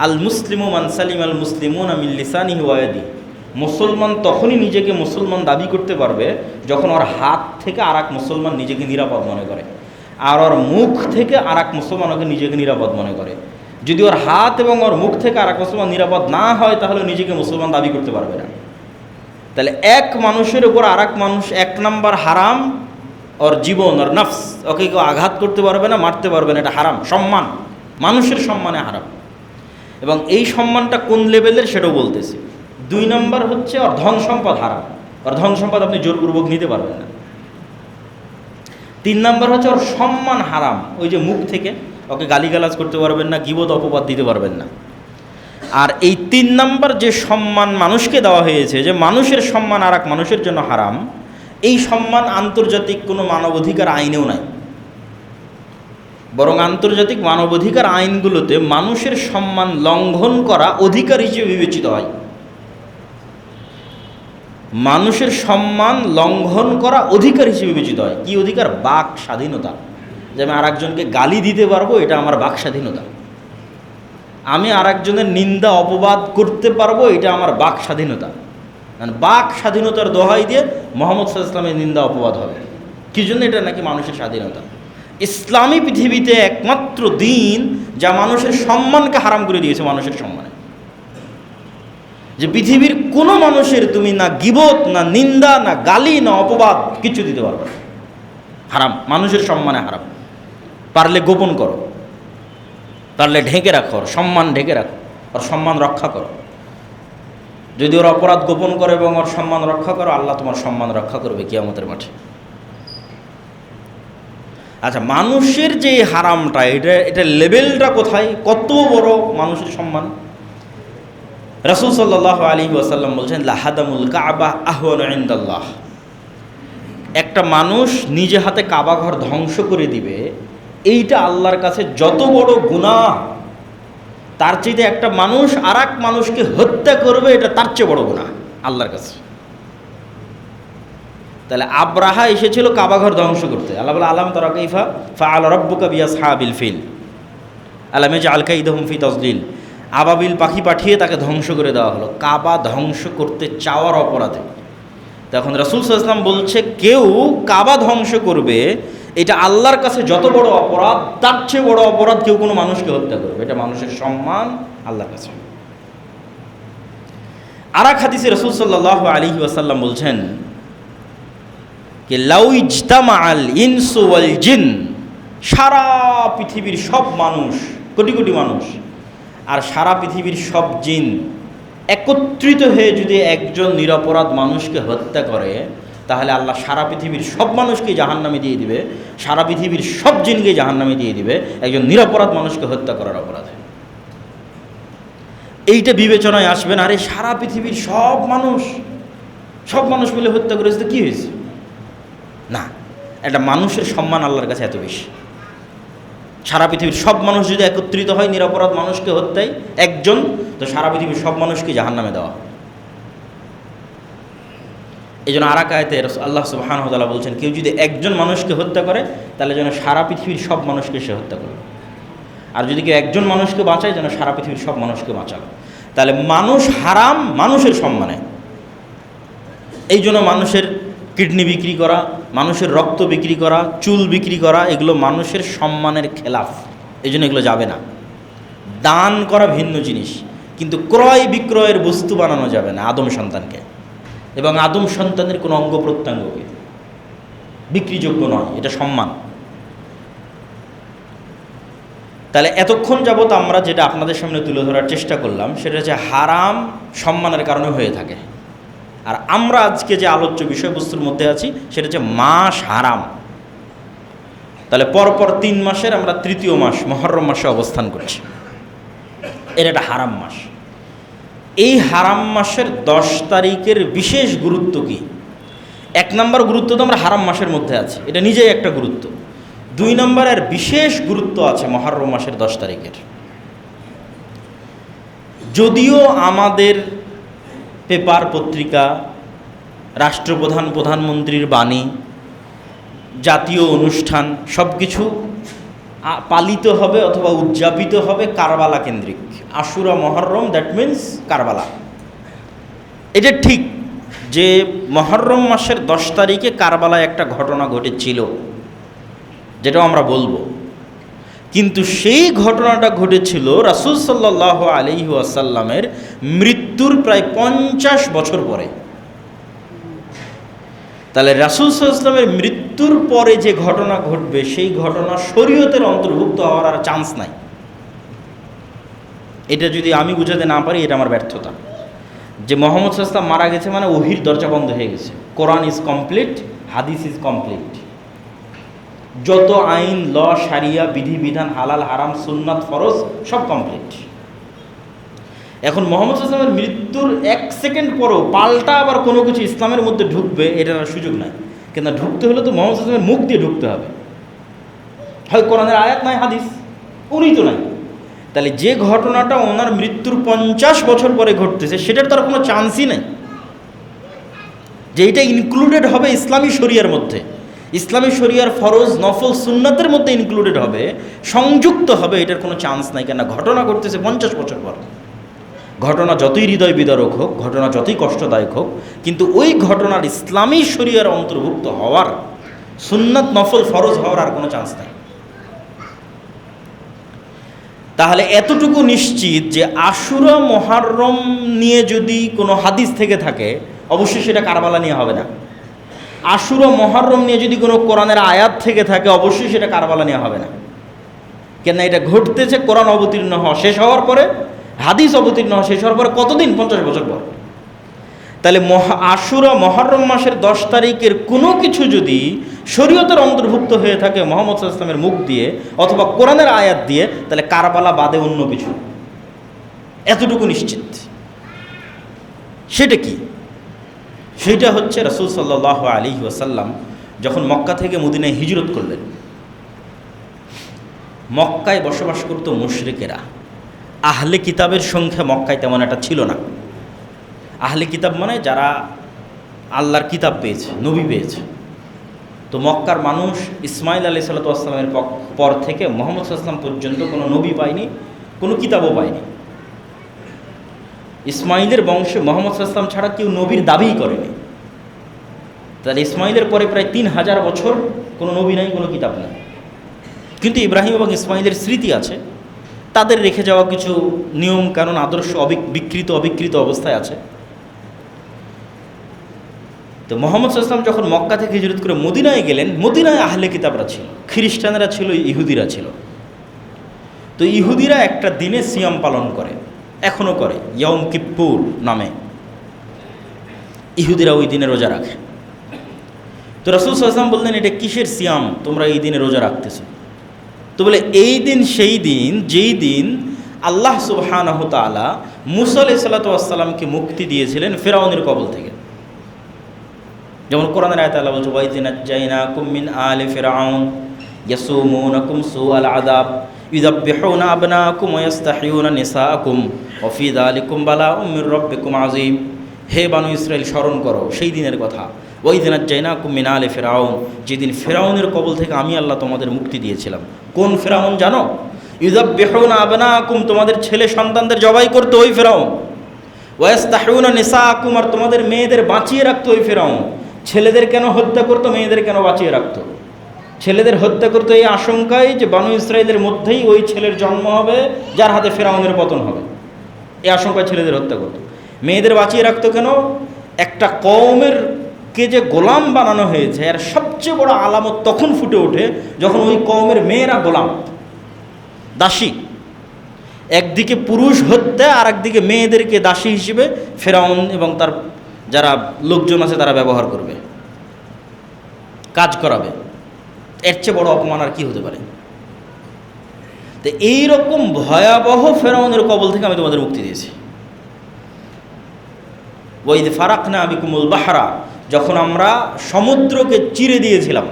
আল মুসলিমু মান সালিম আল মুসলিমুনা মিন লিসানিহি ওয়া ইয়াদিহি। মুসলমান তখনই নিজেকে মুসলমান দাবি করতে পারবে যখন ওর হাত থেকে আর এক মুসলমান নিজেকে নিরাপদ মনে করে, আর ওর মুখ থেকে আর এক মুসলমান ওকে নিজেকে নিরাপদ মনে করে। যদি ওর হাত এবং ওর মুখ থেকে আর এক মুসলমান নিরাপদ না হয়, তাহলে নিজেকে মুসলমান দাবি করতে পারবে না। তাহলে এক মানুষের উপর আর এক মানুষ, এক নাম্বার হারাম ওর জীবন, ওর নফস, ওকে কেউ আঘাত করতে পারবে না, মারতে পারবে না, এটা হারাম। সম্মান, মানুষের সম্মানে হারাম। এবং এই সম্মানটা কোন লেভেলের সেটাও বলতেছি। দুই নম্বর হচ্ছে ওর ধন সম্পদ হারাম, ওর ধন সম্পদ আপনি জোরপূর্বক নিতে পারবেন না। তিন নম্বর হচ্ছে ওর সম্মান হারাম, ওই যে মুখ থেকে ওকে গালিগালাজ করতে পারবেন না, গীবত অপবাদ দিতে পারবেন না। আর এই তিন নম্বর যে সম্মান মানুষকে দেওয়া হয়েছে, যে মানুষের সম্মান আর এক মানুষের জন্য হারাম, এই সম্মান আন্তর্জাতিক কোনো মানবাধিকার আইনেও নাই। বরং আন্তর্জাতিক মানবাধিকার আইনগুলোতে মানুষের সম্মান লঙ্ঘন করা অধিকার হিসেবে বিবেচিত হয়। মানুষের সম্মান লঙ্ঘন করা অধিকার হিসেবে বিবেচিত হয়। কি অধিকার? বাক স্বাধীনতা। যে আমি আর একজনকে গালি দিতে পারবো, এটা আমার বাক স্বাধীনতা। আমি আর একজনের নিন্দা অপবাদ করতে পারবো, এটা আমার বাক স্বাধীনতা। মানে বাক স্বাধীনতার দোহাই দিয়ে মুহাম্মদ সাল্লাল্লাহু আলাইহি ওয়াসাল্লামের নিন্দা অপবাদ হবে। কি জন্য? এটা নাকি মানুষের স্বাধীনতা। ইসলামী পৃথিবীতে একমাত্র দিন যা মানুষের সম্মানকে হারাম করে দিয়েছে, মানুষের সম্মানে। যে পৃথিবীর কোনো মানুষের তুমি না গীবত, না নিন্দা, না গালি, না অপবাদ কিছু দিতে পারবে না, হারাম। মানুষের সম্মানে হারাম। পারলে গোপন করো, পারলে ঢেকে রাখো, ওর সম্মান ঢেকে রাখো, ওর সম্মান রক্ষা করো। যদি ওর অপরাধ গোপন করে এবং ওর সম্মান রক্ষা করো, আল্লাহ তোমার সম্মান রক্ষা করবে কিয়ামতের মাঠে। আচ্ছা, মানুষের যে হারামটা, এটা লেভেলটা কোথায়, কত বড় মানুষের সম্মান? রাসূল সাল্লাল্লাহু আলাইহি ওয়াসাল্লাম বলছেন, লাহাদামুল কাবা আহওয়ানু ইনদাল্লাহ। একটা মানুষ নিজে হাতে কাবা ঘর ধ্বংস করে দিবে, এইটা আল্লাহর কাছে যত বড় গুনাহ, তার চাইতে একটা মানুষ আর এক মানুষকে হত্যা করবে, এটা তার চেয়ে বড় গুনাহ আল্লাহর কাছে। তাহলে আব্রাহা এসেছিল কাবাঘর ধ্বংস করতে। আল্লাহ বলে, আলাম তারা কাইফা ফাআলা রাব্বুকা বিআসহাবিল ফিল আলাম ইয়াজআল কাইদাহুম ফি তাজলিল। আবাবিল পাখি পাঠিয়ে তাকে ধ্বংস করে দেওয়া হলো কাবা ধ্বংস করতে চাওয়ার অপরাধে। তখন রাসূল সাল্লাল্লাহু আলাইহি ওয়াসাল্লাম বলছে, কেউ কাবা ধ্বংস করবে, এটা আল্লাহর কাছে যত বড় অপরাধ, তার চেয়ে বড় অপরাধ কেউ কোনো মানুষকে হত্যা করবে। এটা মানুষের সম্মান আল্লাহর কাছে। আর এক হাদিসে রাসূল সাল্লাল্লাহু আলাইহি ওয়াসাল্লাম বলছেন, লাউ ইজতামাআল ইনসু ওয়াল জিন, সারা পৃথিবীর সব মানুষ, কোটি কোটি মানুষ, আর সারা পৃথিবীর সব জিন একত্রিত হয়ে যদি একজন নিরপরাধ মানুষকে হত্যা করে, তাহলে আল্লাহ সারা পৃথিবীর সব মানুষকে জাহান্নামে দিয়ে দিবে, সারা পৃথিবীর সব জিনকে জাহান্নামে দিয়ে দিবে একজন নিরপরাধ মানুষকে হত্যা করার অপরাধে। এইটা বিবেচনায় আসবে না, আরে সারা পৃথিবীর সব মানুষ মিলে হত্যা করেছে তো কী হয়েছে? না, একটা মানুষের সম্মান আল্লাহর কাছে এত বেশি। সারা পৃথিবীর সব মানুষ যদি একত্রিত হয় নিরপরাধ মানুষকে হত্যায় একজন, তো সারা পৃথিবীর সব মানুষকে জাহান্নামে দেওয়া। এই জন্য আর এক আয়াতে আল্লাহ সুবহানাহু ওয়া তাআলা বলছেন, কেউ যদি একজন মানুষকে হত্যা করে, তাহলে যেন সারা পৃথিবীর সব মানুষকে সে হত্যা করে। আর যদি কেউ একজন মানুষকে বাঁচায়, যেন সারা পৃথিবীর সব মানুষকে বাঁচাবে। তাহলে মানুষ হারাম মানুষের সম্মানে। এই জন্য মানুষের কিডনি বিক্রি করা, মানুষের রক্ত বিক্রি করা, চুল বিক্রি করা, এগুলো মানুষের সম্মানের খেলাফ। এই জন্য এগুলো যাবে না। দান করা ভিন্ন জিনিস, কিন্তু ক্রয় বিক্রয়ের বস্তু বানানো যাবে না আদম সন্তানকে, এবং আদম সন্তানের কোনো অঙ্গ প্রত্যঙ্গকে বিক্রিযোগ্য নয়। এটা সম্মান। তাহলে এতক্ষণ যাবৎ আমরা যেটা আপনাদের সামনে তুলে ধরার চেষ্টা করলাম সেটা হচ্ছে হারাম সম্মানের কারণে হয়ে থাকে। আর আমরা আজকে যে আলোচ্য বিষয়বস্তুর মধ্যে আছি সেটা হচ্ছে মাস হারাম। তাহলে পরপর 3 মাসের আমরা তৃতীয় মাস মুহররম মাসে অবস্থান করছি। এটা একটা হারাম মাস। এই হারাম মাসের 10 তারিখের বিশেষ গুরুত্ব কি? 1 নম্বর গুরুত্ব তো আমরা হারাম মাসের মধ্যে আছি, এটা নিজেই একটা গুরুত্ব। 2 নম্বরের বিশেষ গুরুত্ব আছে মুহররম মাসের 10 তারিখের। যদিও আমাদের পেপার পত্রিকা, রাষ্ট্রপ্রধান, প্রধানমন্ত্রীর বাণী, জাতীয় অনুষ্ঠান সব কিছু পালিত হবে অথবা উদযাপিত হবে কারবালা কেন্দ্রিক। আশুরা মুহররম, দ্যাট মিন্স কারবালা। এটা ঠিক যে মুহররম মাসের 10 তারিখে কারবালায় একটা ঘটনা ঘটেছিল, যেটাও আমরা বলবো। কিন্তু সেই ঘটনাটা ঘটেছিল রাসূল সাল্লাল্লাহু আলাইহি ওয়াসাল্লামের মৃত্যুর প্রায় 50 বছর পরে। তাহলে রাসূল সাল্লাল্লাহু আলাইহি ওয়াসাল্লামের মৃত্যুর পরে যে ঘটনা ঘটবে সেই ঘটনা শরীয়তের অন্তর্ভুক্ত হওয়ার আর চান্স নাই। এটা যদি আমি বুঝাতে না পারি এটা আমার ব্যর্থতা। যে মুহাম্মদ সাল্লাল্লাহু আলাইহি ওয়াসাল্লাম মারা গেছে মানে ওহীর দরজা বন্ধ হয়ে গেছে। কোরআন ইজ কমপ্লিট, হাদিস ইজ কমপ্লিট। যত আইন, ল, শারিয়া, বিধিবিধান, হালাল হারাম, সুন্নাত, ফরজ সব কমপ্লিট। এখন মুহাম্মদ সাল্লাল্লাহু আলাইহি ওয়াসাল্লামের মৃত্যুর 1 সেকেন্ড পরও পাল্টা আবার কোনো কিছু ইসলামের মধ্যে ঢুকবে এটার সুযোগ নাই। কিন্তু ঢুকতে হলে তো মুহাম্মদ সাল্লাল্লাহু আলাইহি ওয়াসাল্লামের মুখ দিয়ে ঢুকতে হবে। হয় কোরআনের আয়াত নাই হাদিস, উনি তো নাই। তাহলে যে ঘটনাটা ওনার মৃত্যুর 50 বছর পরে ঘটতেছে সেটার তো আর কোনো চান্সই নেই যে এটা ইনক্লুডেড হবে ইসলামী শরিয়ার মধ্যে। ইসলামী শরিয়ার ফরজ, নফল, সুন্নাতের মধ্যে ইনক্লুডেড হবে, সংযুক্ত হবে, এটার কোনো চান্স নাই। কেন? ঘটনা ঘটতেছে 50 বছর পর। ঘটনা যতই হৃদয় বিদারক হোক, ঘটনা যতই কষ্টদায়ক হোক, কিন্তু ওই ঘটনার ইসলামী শরিয়ার অন্তর্ভুক্ত হওয়ার, সুন্নাত, নফল, ফরজ হওয়ার আর কোনো চান্স নাই। তাহলে এতটুকু নিশ্চিত যে আশুরা মুহররম নিয়ে যদি কোনো হাদিস থেকে থাকে অবশ্যই সেটা কারবালা নিয়ে হবে না। আশুরা মুহররম নিয়ে যদি কোনো কোরআনের আয়াত থেকে থাকে অবশ্যই সেটা কারবালা নিয়ে হবে না। কেন? এটা ঘটতেছে কোরআন অবতীর্ণ হওয়া শেষ হওয়ার পরে, হাদিস অবতীর্ণ হওয়া শেষ হওয়ার পরে কতদিন? 50 বছর পর। তাহলে আশুরা মুহররম মাসের 10 তারিখের কোনো কিছু যদি শরীয়তের অন্তর্ভুক্ত হয়ে থাকে মুহাম্মদ সাল্লাল্লাহু আলাইহি ওয়াসাল্লামের মুখ দিয়ে অথবা কোরআনের আয়াত দিয়ে, তাহলে কারবালা বাদে অন্য কিছু, এতটুকু নিশ্চিত। সেটা কি? সেটা হচ্ছে রাসূল সাল্লাল্লাহু আলাইহি ওয়াসাল্লাম যখন মক্কা থেকে মদিনায় হিজরত করলেন, মক্কায় বসবাস করত মুশরিকেরা। আহলে কিতাবের সংখ্যা মক্কায় তেমন একটা ছিল না। আহলে কিতাব মানে যারা আল্লাহর কিতাব পেয়েছে, নবী পেয়েছে। তো মক্কার মানুষ ইসমাইল আলাইহিসসালাতু ওয়াসসালামের পর থেকে মুহাম্মদ সাল্লাল্লাহু আলাইহি ওয়াসাল্লাম পর্যন্ত কোনো নবী পায়নি, কোনো কিতাবও পায়নি। ইসমাইলের বংশে মুহাম্মদ সাল্লাল্লাহু আলাইহি ওয়াসাল্লাম ছাড়া কেউ নবীর দাবিই করেনি। তাহলে ইসমাইলের পরে প্রায় 3000 বছর কোনো নবী নাই, কোনো কিতাব নেই। কিন্তু ইব্রাহিম এবং ইসমাইলের স্মৃতি আছে, তাদের রেখে যাওয়া কিছু নিয়ম কানুন, আদর্শ অবিকৃত অবস্থায় আছে। তো মুহাম্মদ সাল্লাল্লাহু আলাইহি ওয়াসাল্লাম যখন মক্কা থেকে হিজরত করে মদিনায় গেলেন, মদিনায় আহলে কিতাবরা ছিল, খ্রিস্টানেরা ছিল, ইহুদিরা ছিল। তো ইহুদিরা একটা দিনে সিয়াম পালন করে, এখনও করে, ইয়ম কিপ্পুর নামে। ইহুদিরা ওই দিনে রোজা রাখে। তো রাসূল সাল্লাল্লাহু আলাইহি ওয়াসাল্লাম বললেন, এটা কিসের সিয়াম তোমরা এই দিনে রোজা রাখতেছো? তো বলে এই দিন সেই দিন যেই দিন আল্লাহ সুবহানাহু তাআলা মুসা আলাইহিসসালাতু ওয়াসসালামকে মুক্তি দিয়েছিলেন ফিরআউনের কবল থেকে। যেমন কোরআনের আয়াতে আল্লাহ বলছে, ওয়া ইয নাজ্জায়নাকুম মিন আলি ফিরআউন ইয়াসুমুনাকুম সুআল আযাব ইউযাব্বিহুনা আবনাকুম ওয়া ইস্তাহইয়ুনা নিসাআকুম ওয়া ফি যালিকুম বালাউম মির রাব্বিকুম আযীম। হে বানু ইসরাইল, স্মরণ করো সেই দিনের কথা। ওয়া ইয নাজ্জায়নাকুম মিন আলি ফিরআউন, যেদিন ফিরআউনের কবল থেকে আমি আল্লাহ তোমাদের মুক্তি দিয়েছিলাম। কোন ফিরআউন জানো? ইউযাব্বিহুনা আবনাকুম, তোমাদের ছেলে সন্তানদের জবাই করতো ওই ফিরআউন। ওয়া ইস্তাহইয়ুনা নিসাআকুম, আর তোমাদের মেয়েদের বাঁচিয়ে রাখতো ওই ফিরআউন। ছেলেদের কেন হত্যা করতো, মেয়েদের কেন বাঁচিয়ে রাখতো? ছেলেদের হত্যা করতো এই আশঙ্কায় যে বানু ইসরাইলের মধ্যেই ওই ছেলের জন্ম হবে যার হাতে ফিরআউনের পতন হবে, এই আশঙ্কায় ছেলেদের হত্যা করতো। মেয়েদের বাঁচিয়ে রাখতো কেন? একটা কওমের কে যে গোলাম বানানো হয়েছে এর সবচেয়ে বড় আলামত তখন ফুটে ওঠে যখন ওই কওমের মেয়েরা গোলাম। দাসী। একদিকে পুরুষ হত্যা, আর একদিকে মেয়েদেরকে দাসী হিসেবে ফেরাউন এবং তার যারা লোকজন আছে তারা ব্যবহার করবে, কাজ করাবে। এর চেয়ে বড় অপমান আর কি হতে পারে? তো এইরকম ভয়াবহ ফেরাউনের কবল থেকে আমি তোমাদের মুক্তি দিয়েছি। ওয়াইদ ফারাকনা বিকুমুল বাহরা, যখন আমরা সমুদ্রকে চিরে দিয়েছিলাম।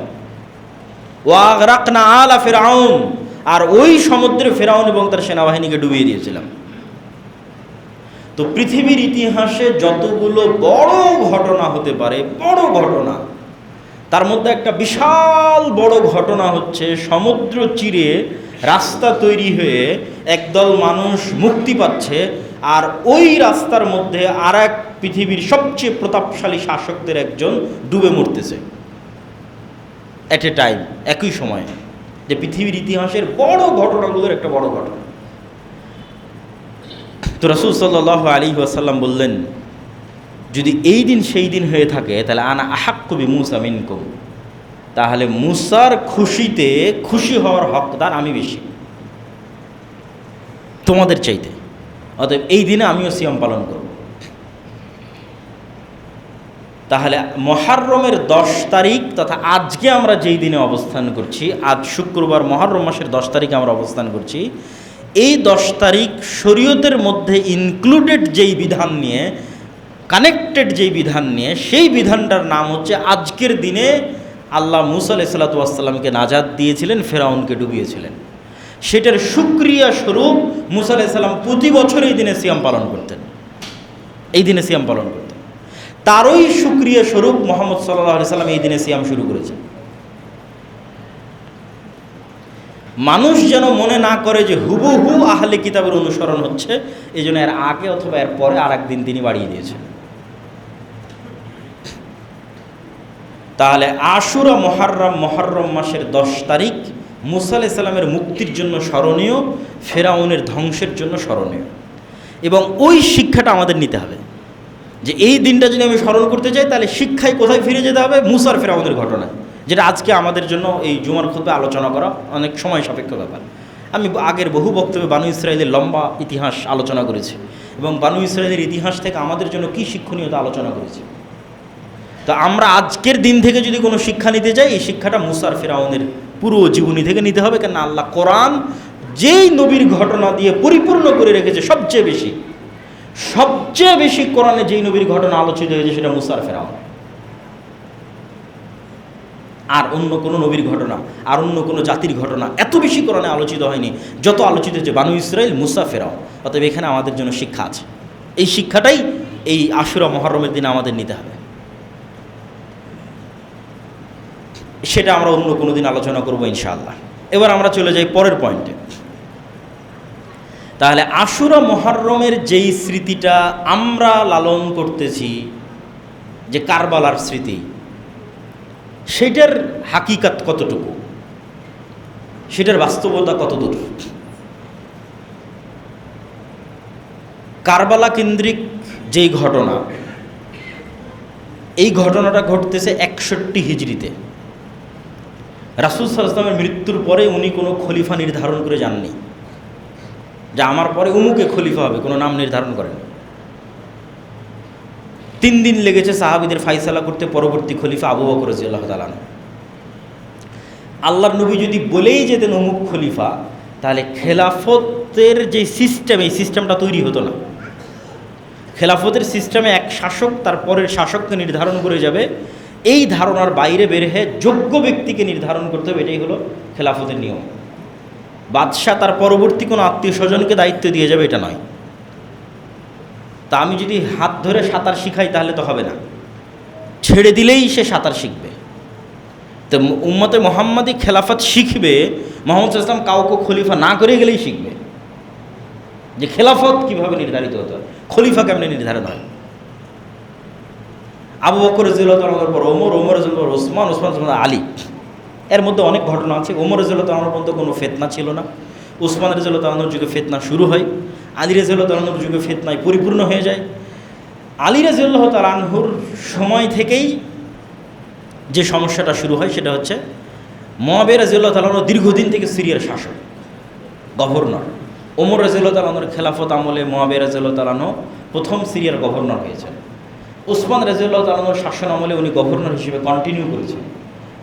ওয়াগরাকনা আলা ফিরআউন, আর ওই সমুদ্রে ফেরাউন এবং তার সেনাবাহিনীকে ডুবিয়ে দিয়েছিলাম। তো পৃথিবীর ইতিহাসে যতগুলো বড় ঘটনা হতে পারে, বড় ঘটনা, তার মধ্যে একটা বিশাল বড় ঘটনা হচ্ছে সমুদ্র চিরে রাস্তা তৈরি হয়ে একদল মানুষ মুক্তি পাচ্ছে, আর ওই রাস্তার মধ্যে আর এক পৃথিবীর সবচেয়ে প্রতাপশালী শাসকদের একজন ডুবে মরতেছে অ্যাট এ টাইম, একই সময়ে। যে পৃথিবীর ইতিহাসের বড় ঘটনাগুলোর একটা বড় ঘটনা। তো রাসূল সাল্লাল্লাহু আলাইহি ওয়াসাল্লাম বললেন, যদি এই দিন সেই দিন হয়ে থাকে তাহলে আনা আহাক্কু বিমূসা মিনকুম, তাহলে মুসার খুশিতে খুশি হওয়ার হকদার আমি বেশি তোমাদের চাইতে। অতএব এই দিনে আমিও সিয়াম পালন করব। তাহলে মুহররমের 10 তারিখ তথা আজকে আমরা যেই দিনে অবস্থান করছি, আজ শুক্রবার মুহররম মাসের 10 তারিখে আমরা অবস্থান করছি, এই 10 তারিখ শরীয়তের মধ্যে ইনক্লুডেড যেই বিধান নিয়ে, কানেক্টেড যেই বিধান নিয়ে, সেই বিধানটার নাম হচ্ছে আজকের দিনে আল্লাহ মূসা আলাইহিস সালাতু ওয়াস সালামকে নাজাত দিয়েছিলেন, ফেরাউনকে ডুবিয়েছিলেন। সেটার শুকরিয়া স্বরূপ মূসা আলাইহিস সালাম প্রতি বছর এই দিনে সিয়াম পালন করতেন, এই দিনে সিয়াম পালন করতেন। তারই শুকরিয়া স্বরূপ মুহাম্মদ সাল্লাল্লাহু আলাইহি সাল্লাম এই দিনে সিয়াম শুরু করেছেন। মানুষ যেন মনে না করে যে হুবহু আহলে কিতাবের অনুসরণ হচ্ছে, এই জন্য এর আগে অথবা এর পরে আর একদিন তিনি বাড়িয়ে দিয়েছেন। তাহলে আশুরা মুহররম মাসের 10 তারিখ মূসা আলাইহিস সালামের মুক্তির জন্য স্মরণীয়, ফেরাউনের ধ্বংসের জন্য স্মরণীয়। এবং ওই শিক্ষাটা আমাদের নিতে হবে যে এই দিনটা যদি আমি স্মরণ করতে চাই, তাহলে শিক্ষায় কোথায় ফিরে যেতে হবে? মূসার ফেরাউনের ঘটনায়, যেটা আজকে আমাদের জন্য এই জুমার খুতবায় আলোচনা করা অনেক সময় সাপেক্ষ ব্যাপার। আমি আগের বহু বক্তব্যে বানু ইসরায়েলের লম্বা ইতিহাস আলোচনা করেছি, এবং বানু ইসরায়েলের ইতিহাস থেকে আমাদের জন্য কী শিক্ষণীয়তা আলোচনা করেছি। তো আমরা আজকের দিন থেকে যদি কোনো শিক্ষা নিতে চাই, এই শিক্ষাটা মূসার ফেরাউনের পুরো জীবনী থেকে নিতে হবে। কেন আল্লাহ কোরআন যেই নবীর ঘটনা দিয়ে পরিপূর্ণ করে রেখেছে, সবচেয়ে বেশি কোরআনে যেই নবীর ঘটনা আলোচিত হয়েছে সেটা মূসার ফেরাউন। আর অন্য কোনো নবীর ঘটনা, আর অন্য কোনো জাতির ঘটনা এত বেশি কোরআনে আলোচিত হয়নি যত আলোচিত হয়েছে বানু ইসরাইল, মূসা, ফেরাউন। অতএব এখানে আমাদের জন্য শিক্ষা আছে। এই শিক্ষাটাই এই আশুরা মুহররমের দিনে আমাদের নিতে হবে। সেটা আমরা অন্য কোনো দিন আলোচনা করবো ইনশাআল্লাহ। এবার আমরা চলে যাই পরের পয়েন্টে। তাহলে আশুরা মুহররমের যেই স্মৃতিটা আমরা লালন করতেছি, যে কারবালার স্মৃতি, সেটার হাকিকাত কতটুকু, সেটার বাস্তবতা কতদূর? কারবালা কেন্দ্রিক যেই ঘটনা, এই ঘটনাটা ঘটতেছে 61 হিজরিতে। রাসূল সাল্লাল্লাহু আলাইহি ওয়াসাল্লামের মৃত্যুর পরে উনি কোনো খলিফা নির্ধারণ করে যাননি যে আমার পরে উমুকে খলিফা হবে, কোনো নাম নির্ধারণ করেন। 3 দিন লেগেছে সাহাবীদের ফাইসালা করতে পরবর্তী খলিফা আবু বকর রাদিয়াল্লাহু তাআলা। আল্লাহর নবী যদি বলেই যেতেন অমুক খলিফা, তাহলে খেলাফতের যে সিস্টেম, এই সিস্টেমটা তৈরি হতো না। খেলাফতের সিস্টেমে এক শাসক তার পরের শাসককে নির্ধারণ করে যাবে, এই ধারণার বাইরে বের হয়ে যোগ্য ব্যক্তিকে নির্ধারণ করতে হবে। এটাই হলো খেলাফতের নিয়ম। বাদশাহ তার পরবর্তী কোনো আত্মীয় স্বজনকে দায়িত্ব দিয়ে যাবে, এটা নয়। তা আমি যদি হাত ধরে সাঁতার শিখাই তাহলে তো হবে না, ছেড়ে দিলেই সে সাঁতার শিখবে। তো উম্মতে মুহাম্মাদি খেলাফত শিখবে মুহাম্মদ সাল্লাল্লাহু আলাইহি ওয়াসাল্লাম কাউকে খলিফা না করে গেলেই শিখবে যে খেলাফত কীভাবে নির্ধারিত হতে হয়, খলিফা কেমনে নির্ধারণ হয়। আবু বকর রাদিয়াল্লাহু তাআলার পর ওমর, ওমর রাদিয়াল্লাহু পর ওসমান, ওসমান আলী। এর মধ্যে অনেক ঘটনা আছে। ওমর রাদিয়াল্লাহু তাআলার পর্যন্ত কোনো ফিতনা ছিল না। ওসমান রাদিয়াল্লাহু তাআলার যুগে ফিতনা শুরু হয়। আলী রাদিয়াল্লাহু তাআলার যুগে ফিতনায় পরিপূর্ণ হয়ে যায়। আলী রাদিয়াল্লাহু তাআলার সময় থেকেই যে সমস্যাটা শুরু হয় সেটা হচ্ছে মুআবিয়া রাদিয়াল্লাহু তাআলা দীর্ঘদিন থেকে সিরিয়ার শাসক, গভর্নর। ওমর রাদিয়াল্লাহু তাআলা আনহুর খেলাফত আমলে মুয়াবিয়া রাদিয়াল্লাহু তাআলা আনহু প্রথম সিরিয়ার গভর্নর হয়েছেন। উসমান রাদিয়াল্লাহু তাআলা আনহুর শাসন আমলে উনি গভর্নর হিসেবে কন্টিনিউ করেছেন।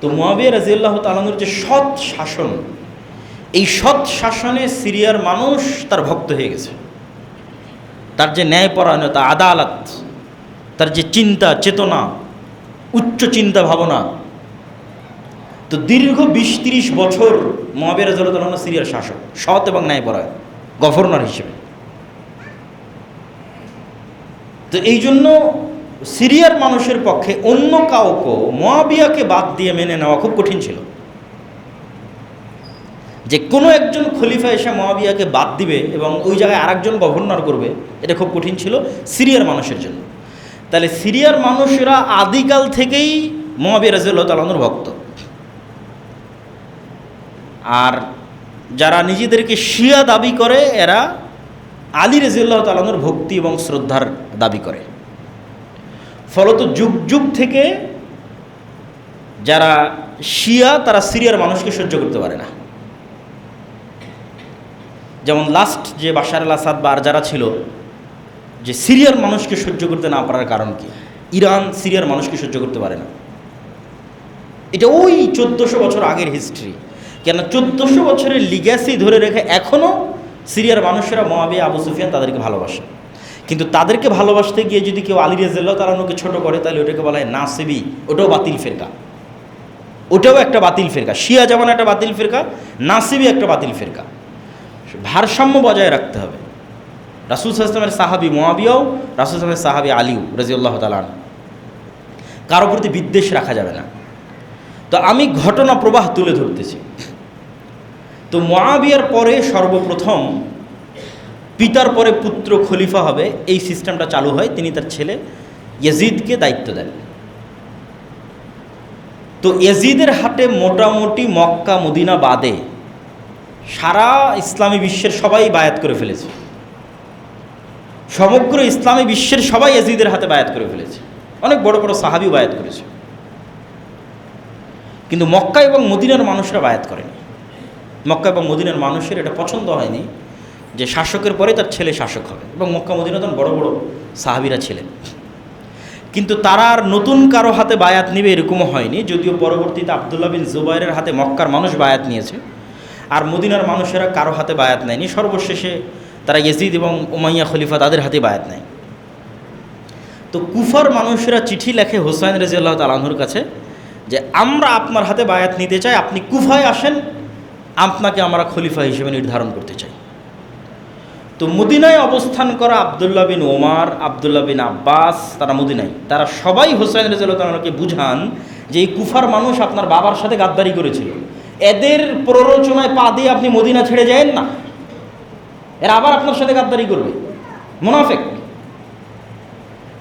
তো মুয়াবিয়া রাদিয়াল্লাহু তাআলা আনহুর যে সৎ শাসন, এই সৎ শাসনে সিরিয়ার মানুষ তার ভক্ত হয়ে গেছে। তার যে ন্যায়পরায়ণতা, আদালত, তার যে চিন্তা চেতনা, উচ্চ চিন্তা ভাবনা, তো দীর্ঘ 20-30 বছর মুয়াবিয়া রাদিয়াল্লাহু তাআলা আনহু সিরিয়ার শাসক, সৎ এবং ন্যায়পরায়ণ গভর্নর হিসেবে। তো এই জন্য সিরিয়ার মানুষের পক্ষে অন্য কাউকে মুয়াবিয়াকে বাদ দিয়ে মেনে নেওয়া খুব কঠিন ছিল। যে কোনো একজন খলিফা এসে মুয়াবিয়াকে বাদ দিবে এবং ওই জায়গায় আরেকজন গভর্নর করবে, এটা খুব কঠিন ছিল সিরিয়ার মানুষের জন্য। তাহলে সিরিয়ার মানুষেরা আদিকাল থেকেই মুয়াবিয়া রাদিয়াল্লাহু তাআলা আনহুর ভক্ত। আর যারা নিজেদেরকে শিয়া দাবি করে, এরা আলী রাদিয়াল্লাহু তাআলা আনহুর ভক্তি এবং শ্রদ্ধার দাবি করে। ফলত যুগ যুগ থেকে যারা শিয়া, তারা সিরিয়ার মানুষকে সহ্য করতে পারে না। যেমন লাস্ট যে বাশার আল আসাদ বা আর যারা ছিল, যে সিরিয়ার মানুষকে সহ্য করতে না পারার কারণ কি? ইরান সিরিয়ার মানুষকে সহ্য করতে পারে না। এটা ওই 1400 বছর আগের হিস্ট্রি। কেন 1400 বছরের লিগ্যাসি ধরে রেখে এখনও সিরিয়ার মানুষেরা মুয়াবিয়া, আবু সুফিয়ান তাদেরকে ভালোবাসে। কিন্তু তাদেরকে ভালোবাসতে গিয়ে যদি কেউ আলী রাদিয়াল্লাহু তাআলা আনহুকে ছোট করে, তাহলে ওটাকে বলা হয় নাসিবি। ওটাও বাতিল ফেরকা, ওটাও একটা বাতিল ফেরকা। শিয়া যেমন একটা বাতিল ফেরকা, নাসিবি একটা বাতিল ফেরকা। ভারসাম্য বজায় রাখতে হবে। রাসূল সাল্লাল্লাহু আলাইহি ওয়াসাল্লামের সাহাবী মুয়াবিয়াও, রাসূল সাল্লাল্লাহু আলাইহি ওয়াসাল্লামের সাহাবী আলীও রাদিয়াল্লাহু তাআলা আনহু, কারো প্রতি বিদ্বেষ রাখা যাবে না। তো আমি ঘটনা প্রবাহ তুলে ধরতেছি। তো মুয়াবিয়ার পরে সর্বপ্রথম পিতার পরে পুত্র খলিফা হবে, এই সিস্টেমটা চালু হয়। তিনি তার ছেলে ইয়াজিদকে দায়িত্ব দেন। তো ইয়াজিদের হাতে মোটামুটি মক্কা মদিনা বাদে সারা ইসলামী বিশ্বের সবাই বায়াত করে ফেলেছে। সমগ্র ইসলামী বিশ্বের সবাই ইয়াজিদের হাতে বায়াত করে ফেলেছে। অনেক বড় বড় সাহাবীও বায়াত করেছে, কিন্তু মক্কা এবং মদিনার মানুষরা বায়াত করেনি। মক্কা এবং মদিনার মানুষের এটা পছন্দ হয়নি যে শাসকের পরে তার ছেলে শাসক হবে, এবং মক্কা মদিনা তখন বড় বড় সাহাবীরা ছিলেন। কিন্তু তারা আর নতুন কারো হাতে বায়াত নেবে এরকমও হয়নি, যদিও পরবর্তীতে আব্দুল্লাহ বিন জুবাইরের হাতে মক্কার মানুষ বায়াত নিয়েছে, আর মদিনার মানুষেরা কারো হাতে বায়াত নেয়নি। সর্বশেষে তারা ইয়াজিদ এবং উমাইয়া খলিফা তাদের হাতে বায়াত নেয়। তো কুফার মানুষেরা চিঠি লেখে হুসাইন রাদিয়াল্লাহু তাআলা আনহুর কাছে যে আমরা আপনার হাতে বায়াত নিতে চাই, আপনি কুফায় আসেন, আপনাকে আমরা খলিফা হিসেবে নির্ধারণ করতে চাই। তো মদিনায় অবস্থান করা আব্দুল্লাহ বিন ওমর, আব্দুল্লাহ বিন আব্বাস, তারা মদিনায়, তারা সবাই হুসাইন রাদিয়াল্লাহু তাআলা আনহুকে বুঝান যে এই কুফার মানুষ আপনার বাবার সাথে গাদ্দারি করেছিল, এদের প্ররোচনায় পা দিয়ে আপনি মদিনা ছেড়ে যায়েন না, এরা আবার আপনার সাথে গাদ্দারি করবে, মুনাফিক।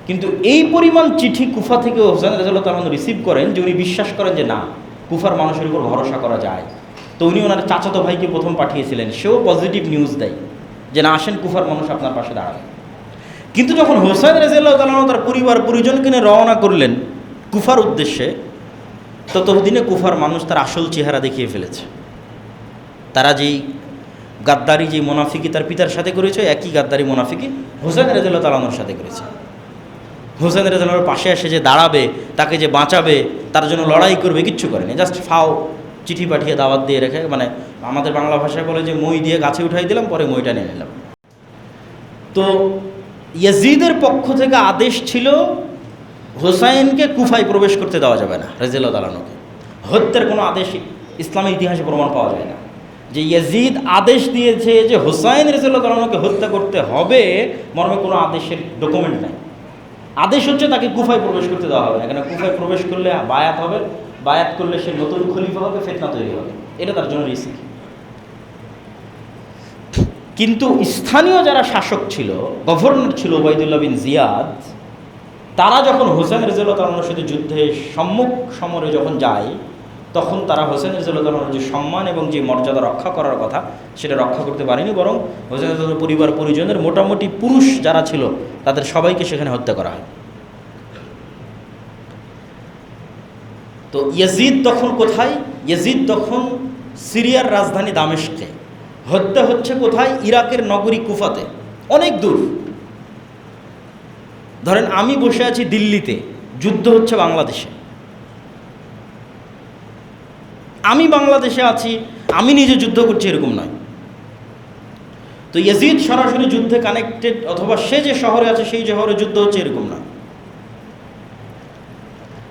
কিন্তু এই পরিমাণ চিঠি কুফা থেকে হুসাইন রাদিয়াল্লাহু তাআলা আনহু রিসিভ করেন যে উনি বিশ্বাস করেন যে না, কুফার মানুষের উপর ভরসা করা যায়। তো উনি ওনার চাচাতো ভাইকে প্রথম পাঠিয়েছিলেন, সেও পজিটিভ নিউজ দেয় যে না, আসেন কুফার মানুষ আপনার পাশে দাঁড়াবে। কিন্তু যখন হুসাইন রাদিয়াল্লাহু তাআলা আনহু তার পরিবার পরিজনকে নিয়ে রওনা করলেন কুফার উদ্দেশ্যে, ততদিনে কুফার মানুষ তার আসল চেহারা দেখিয়ে ফেলেছে। তারা যেই গাদ্দারি, যেই মুনাফিকি তার পিতার সাথে করেছে, একই গাদ্দারি মুনাফিকি হুসাইন রাদিয়াল্লাহু তাআলা আনহুর সাথে করেছে। হুসাইন রাদিয়াল্লাহু তাআলার পাশে এসে যে দাঁড়াবে, তাকে যে বাঁচাবে, তার জন্য লড়াই করবে, কিচ্ছু করেনি। জাস্ট ফাও চিঠি পাঠিয়ে দাওয়াত দিয়ে রেখে, মানে আমাদের বাংলা ভাষায় বলে যে মই দিয়ে গাছে উঠাই দিলাম, পরে মইটা নিয়ে নিলাম। তো ইয়াজিদের পক্ষ থেকে আদেশ ছিল হুসাইনকে কুফায় প্রবেশ করতে দেওয়া যাবে না, রাদিয়াল্লাহু তাআলা আনহুকে। হত্যার কোনো আদেশ ইসলামের ইতিহাসে প্রমাণ পাওয়া যায় না যে ইয়াজিদ আদেশ দিয়েছে যে হুসাইন রাদিয়াল্লাহু তাআলা আনহুকে হত্যা করতে হবে, মর্মে কোনো আদেশের ডকুমেন্ট নাই। আদেশ হচ্ছে তাকে কুফায় প্রবেশ করতে দেওয়া হবে না, কেন কুফায় প্রবেশ করলে বায়াত হবে, বায়াত করলে সে নতুন খলিফা হবে, ফিতনা তৈরি হবে, এটা তার জন্য রিস্ক। কিন্তু স্থানীয় যারা শাসক ছিল, গভর্নর ছিল উবাইদুল্লাহ বিন জিয়াদ, তারা যখন হুসাইন রাদিয়াল্লাহু তাআলা আনহুর সাথে যুদ্ধে সম্মুখ সমরে যখন যায়, তখন তারা হুসাইন রাদিয়াল্লাহু তাআলা আনহুর যে সম্মান এবং যে মর্যাদা রক্ষা করার কথা সেটা রক্ষা করতে পারেনি, বরং হুসাইন রাদিয়াল্লাহু তাআলার পরিবার পরিজনের মোটামুটি পুরুষ যারা ছিল তাদের সবাইকে সেখানে হত্যা করা হয়। তো ইয়াজিদ তখন কোথায়? ইয়াজিদ তখন সিরিয়ার রাজধানী দামেস্কে। হত্যা হচ্ছে কোথায়? ইরাকের নগরী কুফাতে, অনেক দূর। ধরেন আমি বসে আছি দিল্লিতে, যুদ্ধ হচ্ছে বাংলাদেশে, আমি বাংলাদেশে আছি, আমি নিজে যুদ্ধ করছি এরকম নয়। তো ইয়াজিদ সরাসরি যুদ্ধে কানেক্টেড, অথবা সে যে শহরে আছে সেই শহরে যুদ্ধ হচ্ছে এরকম না।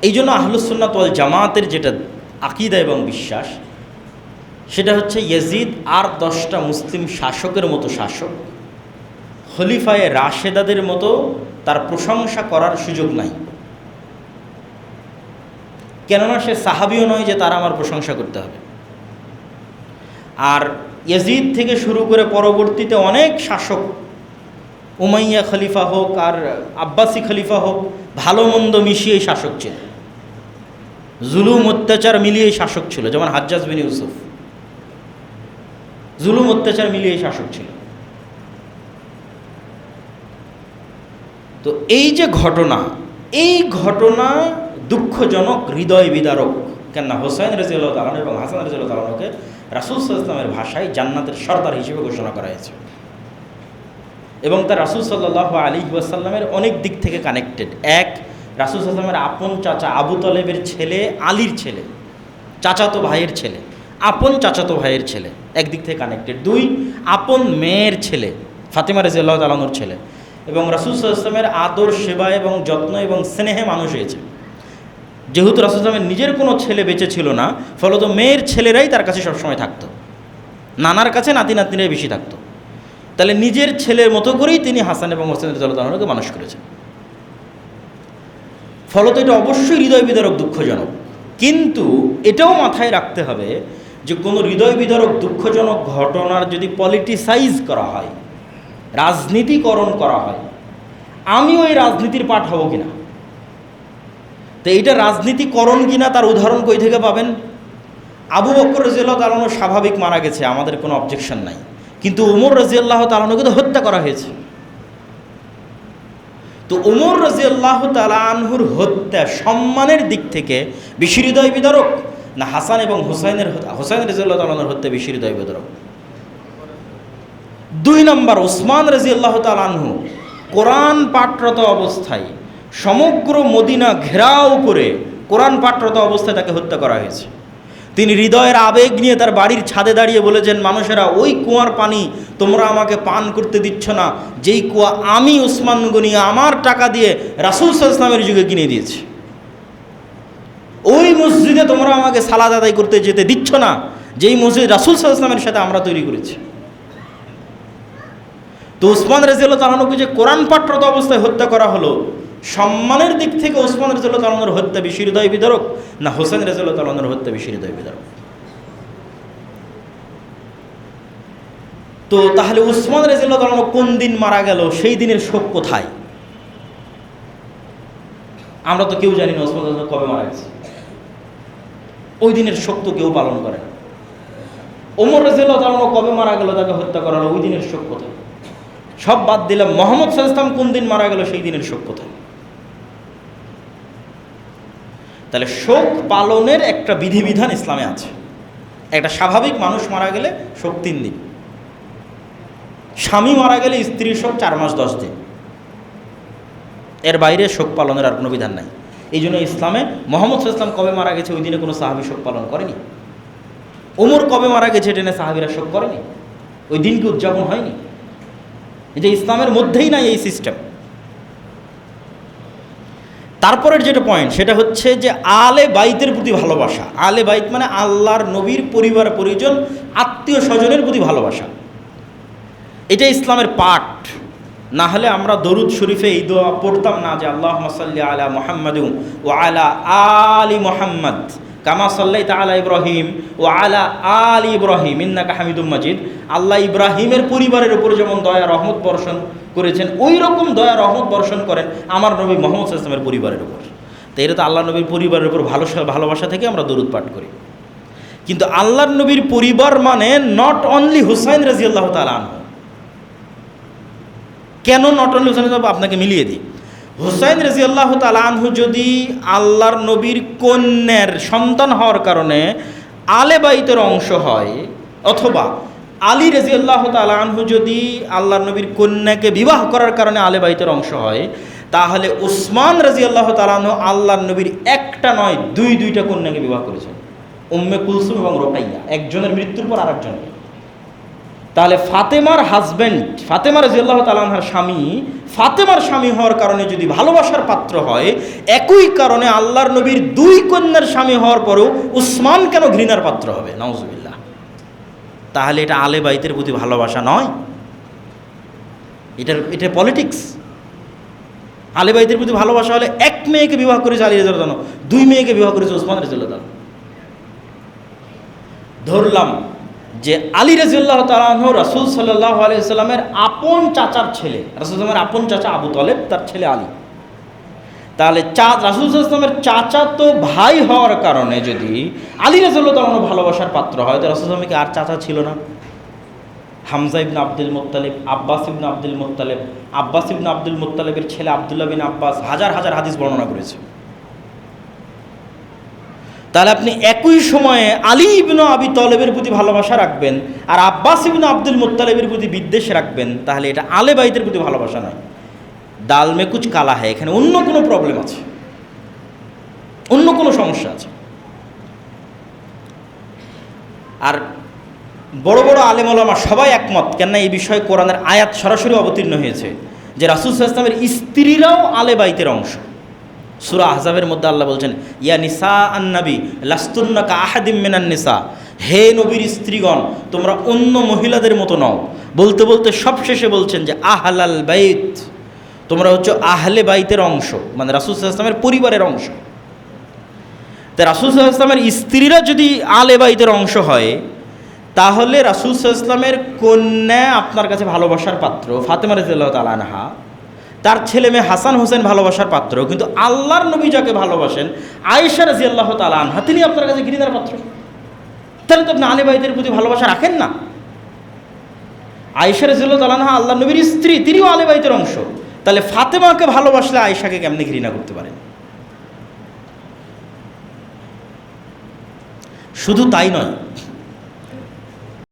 এই জন্য আহলুস সুন্নাত ওয়াল জামাতের যেটা আকীদা এবং বিশ্বাস, সেটা হচ্ছে ইয়াজিদ আর 10টা মুসলিম শাসকের মতো শাসক, খলিফায়ে রাশেদাদের মতো তার প্রশংসা করার সুযোগ নাই। কেননা সে সাহাবিও নয় যে তারা আমার প্রশংসা করতে হবে। আর ইয়াজিদ থেকে শুরু করে পরবর্তীতে অনেক শাসক, উমাইয়া খলিফা হোক আর আব্বাসি খলিফা হোক, ভালো মন্দ মিশিয়েই শাসক ছিল, জুলুম অত্যাচার মিলিয়েই শাসক ছিল। যেমন হাজ্জাজ বিন ইউসুফ, জুলুম অত্যাচার মিলিয়েই শাসক ছিল। তো এই যে ঘটনা, এই ঘটনা দুঃখজনক, হৃদয় বিদারক। কেননা হোসাইন রাদিয়াল্লাহু তাআলা এবং হাসান রাদিয়াল্লাহু তাআলাকে রাসূল সাল্লাল্লাহু আলাইহি ওয়াসাল্লামের ভাষায় জান্নাতের সর্দার হিসেবে ঘোষণা করা হয়েছে, এবং তার রাসূল সাল্লাল্লাহু আলাইহি ওয়াসাল্লামের অনেক দিক থেকে কানেক্টেড। এক, রাসূল সাল্লাল্লাহু আলাইহি ওয়াসাল্লামের আপন চাচা আবু তালেবের ছেলে, আলীর ছেলে, চাচাতো ভাইয়ের ছেলে, আপন চাচাতো ভাইয়ের ছেলে, একদিক থেকে কানেক্টেড। দুই, আপন মেয়ের ছেলে, ফাতিমা রাদিয়াল্লাহু তাআলা আনহার ছেলে, এবং রাসূল সাল্লাল্লাহু আলাইহি ওয়াসাল্লামের আদর, সেবা এবং যত্ন এবং স্নেহে মানুষ হয়েছে। যেহেতু রাসূল সাল্লাল্লাহু আলাইহি ওয়াসাল্লামের নিজের কোনো ছেলে বেঁচে ছিল না, ফলত মেয়ের ছেলেরাই তার কাছে সবসময় থাকতো, নানার কাছে নাতি নাতনিরাই বেশি থাকতো। তাহলে নিজের ছেলের মতো করেই তিনি হাসান এবং হোসেন রাদিয়াল্লাহু তাআলা আনহুকে মানুষ করেছেন। ফলত এটা অবশ্যই হৃদয় বিদারক, দুঃখজনক। কিন্তু এটাও মাথায় রাখতে হবে যে কোনো হৃদয় বিদারক, দুঃখজনক ঘটনার যদি পলিটিসাইজ করা হয়, রাজনীতিকরণ করা হয়, আমিও এই রাজনীতির পাঠ হব কিনা। তো এইটা রাজনীতিকরণ কিনা তার উদাহরণ কই থেকে পাবেন? আবু বকর রাদিয়াল্লাহু তাআলা আনহু স্বাভাবিক মারা গেছে, আমাদের কোনো অবজেকশন নাই, কিন্তু ওমর রাদিয়াল্লাহু তাআলা আনহুকে তো হত্যা করা হয়েছে। তো ওমর রাদিয়াল্লাহু তাআলা আনহুর হত্যা সম্মানের দিক থেকে বেশি হৃদয় বিদারক, না হাসান এবং হোসাইন রাদিয়াল্লাহু তাআলা আনহুর হত্যা বেশি হৃদয় বিদারক? 2 নম্বর, ওসমান রাদিয়াল্লাহু তাআলা আনহু কোরআন পাঠরত অবস্থায় সমগ্র মদিনা ঘেরাও করে কোরআন পাঠরত অবস্থায় তাকে হত্যা করা হয়েছে। তিনি হৃদয়ের আবেগ নিয়ে তার বাড়ির ছাদে দাঁড়িয়ে বলেছেন, মানুষেরা ওই কুয়ার পানি তোমরা আমাকে পান করতে দিচ্ছ না, যেই কুয়া আমি ওসমান গনি আমার টাকা দিয়ে রাসূল সাল্লাল্লাহু আলাইহি ওয়াসাল্লামের যুগে কিনে দিয়েছি। ওই মসজিদে তোমরা আমাকে সালাত আদায় করতে যেতে দিচ্ছ না, যেই মসজিদ রাসূল সাল্লাল্লাহু আলাইহি ওয়াসাল্লামের সাথে আমরা তৈরি করেছি। তো ওসমান রাদিয়াল্লাহু তাআলা আনহুকে যে কোরআন পাঠরত অবস্থায় হত্যা করা হলো, সম্মানের দিক থেকে ওসমান রাদিয়াল্লাহু তাআলা আনহুর হত্যা বেশি হৃদয় বিদারক, না হোসেন রাদিয়াল্লাহু তাআলা আনহুর হত্যা বেশি হৃদয় বিদারক? তো তাহলে ওসমান রাদিয়াল্লাহু তাআলা আনহু কোন দিন মারা গেল, সেই দিনের শোক কোথায়? আমরা তো কেউ জানি না ওসমান রাদিয়াল্লাহু কবে মারা গেছে, ওই দিনের শোক তো কেউ পালন করে না। ওমর রাদিয়াল্লাহু তাআলা আনহু কবে মারা গেল, তাকে হত্যা করা হলো, ওই দিনের শোক কোথায়? সব বাদ দিলাম, মুহাম্মদ সাল্লাল্লাহু আলাইহি ওয়াসাল্লাম কোন দিন মারা গেল, সেই দিনের শোক কোথায়? তাহলে শোক পালনের একটা বিধিবিধান ইসলামে আছে। একটা স্বাভাবিক মানুষ মারা গেলে শোক 3 দিন, স্বামী মারা গেলে স্ত্রীর শোক 4 মাস 10 দিন, এর বাইরে শোক পালনের আর কোনো বিধান নাই। এই জন্য ইসলামে মুহাম্মদ সাল্লাল্লাহু আলাইহি ওয়াসাল্লাম কবে মারা গেছে ওই দিনে কোনো সাহাবী শোক পালন করেনি, ওমর কবে মারা গেছে এটা নিয়ে সাহাবীরা শোক করেনি, ওই দিনকে উদযাপন হয়নি। এটা ইসলামের মধ্যেই নাই এই সিস্টেম। তারপরের যেটা পয়েন্ট, সেটা হচ্ছে যে আলে বাইতের প্রতি ভালোবাসা। আলে বাইত মানে আল্লাহর নবীর পরিবার পরিজন, আত্মীয় স্বজনের প্রতি ভালোবাসা। এটা ইসলামের পাঠ। না হলে আমরা দরুদ শরীফে এই দোয়া পড়তাম না যে আল্লাহুম্মা সাল্লি আলা মুহাম্মাদ ওয়া আলা আলি মুহাম্মাদ কামা সাল্লাইতা আলা ইব্রাহিম ওয়া আলা আলি ইব্রাহিম ইন্নাকা হামিদুম মাজিদ। আল্লাহ ইব্রাহিমের পরিবারের উপর যেমন দয়া রহমত বর্ষণ করেছেন, ওই রকম দয়া রহমত বর্ষণ করেন আমার নবী মুহাম্মদ সাল্লাল্লাহু আলাইহি ওয়াসাল্লামের পরিবারের উপর। তো এটা তো আল্লাহ নবীর পরিবারের উপর ভালোবাসা থেকে আমরা দরুদ পাঠ করি। কিন্তু আল্লাহর নবীর পরিবার মানে নট অনলি হুসাইন রাদিয়াল্লাহু তাআলা আনহু। কেন নট অনলি হুসাইন? আপনাকে মিলিয়ে দিই। হুসাইন রাদিয়াল্লাহু তাআলা আনহু যদি আল্লাহর নবীর কন্যার সন্তান হওয়ার কারণে আলে বাইতের অংশ হয়, অথবা আলী রাদিয়াল্লাহু তাআলা আনহু যদি আল্লাহর নবীর কন্যাকে বিবাহ করার কারণে আলে বাইতের অংশ হয়, তাহলে উসমান রাদিয়াল্লাহু তাআলা আনহু আল্লাহর নবীর একটা নয় দুইটা কন্যাকে বিবাহ করেছেন, উম্মে কুলসুম এবং রোকাইয়া, একজনের মৃত্যুর পর আরেকজনকে। তাহলে ফাতেমার হাজব্যান্ড, ফাতেমা রাদিয়াল্লাহু তাআলা আনহার স্বামী, ফাতেমার স্বামী হওয়ার কারণে যদি ভালোবাসার পাত্র হয়, একই কারণে আল্লাহর নবীর দুই কন্যার স্বামী হওয়ার পরেও উসমান কেন ঘৃণার পাত্র হবে? নাউজুবিল্লাহ। তাহলে এটা আলে বাইতের প্রতি ভালোবাসা নয়, এটা পলিটিক্স। আলে বাইতের প্রতি ভালোবাসা হলে এক মেয়েকে বিবাহ করেছে আলী রাদিয়াল্লাহু তাআলা, দুই মেয়েকে বিবাহ করেছে উসমান রাদিয়াল্লাহু তাআলা। ধরলাম যে আলী রাদিয়াল্লাহু তাআলা আনহু রাসূল সাল্লাল্লাহু আলাইহি ওয়াসাল্লামের আপন চাচার ছেলে, রাসূল সাল্লাল্লাহু আলাইহি ওয়াসাল্লামের আপন চাচা আবু তালেব, তার ছেলে আলী। তাহলে রাসূল সাল্লাল্লাহু আলাইহি ওয়াসাল্লামের চাচা তো ভাই হওয়ার কারণে যদি আলী রাদিয়াল্লাহু তাআলা আনহু ভালোবাসার পাত্র হয়, তো রাসূল সাল্লাল্লাহু আলাইহি ওয়াসাল্লামের কি আর চাচা ছিল না? হামজা ইবনে আব্দুল মুত্তালিব, আব্বাস ইবনে আব্দুল মুত্তালিব, আব্বাস ইবনে আব্দুল মুত্তালিবের ছেলে আব্দুল্লাহ বিন আব্বাস হাজার হাজার হাদিস বর্ণনা করেছে। তাহলে আপনি একই সময়ে আলী ইবনে আবি তালেবের প্রতি ভালোবাসা রাখবেন আর আব্বাস ইবনে আব্দুল মুত্তালিবের প্রতি বিদ্বেষ রাখবেন, তাহলে এটা আলে বাইতের প্রতি ভালোবাসা নয়। ডাল মে কুচ কালা হয়, এখানে অন্য কোনো প্রবলেম আছে, অন্য কোনো সমস্যা আছে। আর বড় বড় আলেম ওলামা সবাই একমত, কেননা এই বিষয়ে কোরআনের আয়াত সরাসরি অবতীর্ণ হয়েছে যে রাসূল সাল্লাল্লাহু আলাইহি ওয়াসাল্লামের স্ত্রীরাও আলে বাইতের অংশ। সূরা আহজাবের মধ্যে আল্লাহ বলছেন, ইয়া নিসা আন-নবী লাস্তুন্না কা আহাদিম মিনান নিসা, হে নবীর স্ত্রীগণ তোমরা অন্য মহিলাদের মতো নও। বলতে বলতে সবশেষে বলছেন যে আহলাল বাইত, তোমরা হচ্ছে আহলে বাইতের অংশ, মানে রাসূল সাল্লাল্লাহু আলাইহি ওয়াসাল্লামের পরিবারের অংশ। তা রাসূল সাল্লাল্লাহু আলাইহি ওয়াসাল্লামের স্ত্রীরা যদি আলে বাইতের অংশ হয়, তাহলে রাসূল সাল্লাল্লাহু আলাইহি ওয়াসাল্লামের কন্যা আপনার কাছে ভালোবাসার পাত্র ফাতেমা রাদিয়াল্লাহু তাআলা আনহা, তার ছেলে মেয়ে হাসান হোসেন ভালোবাসার পাত্র, কিন্তু আল্লাহর নবী যাকে ভালোবাসেন আয়েশা রাদিয়াল্লাহু তাআলা আনহা, তিনি আপনার কাছে ঘৃণার পাত্র। তাহলে তো আপনি আলে বাইতের প্রতি ভালোবাসা রাখেন না। আয়েশা রাদিয়াল্লাহু তাআলা আনহা আল্লাহর নবীর স্ত্রী, তিনিও আলে বাইতের অংশ। তাহলে ফাতেমাকে ভালোবাসলে আয়েশাকে কেমনে ঘৃণা করতে পারেন? শুধু তাই নয়,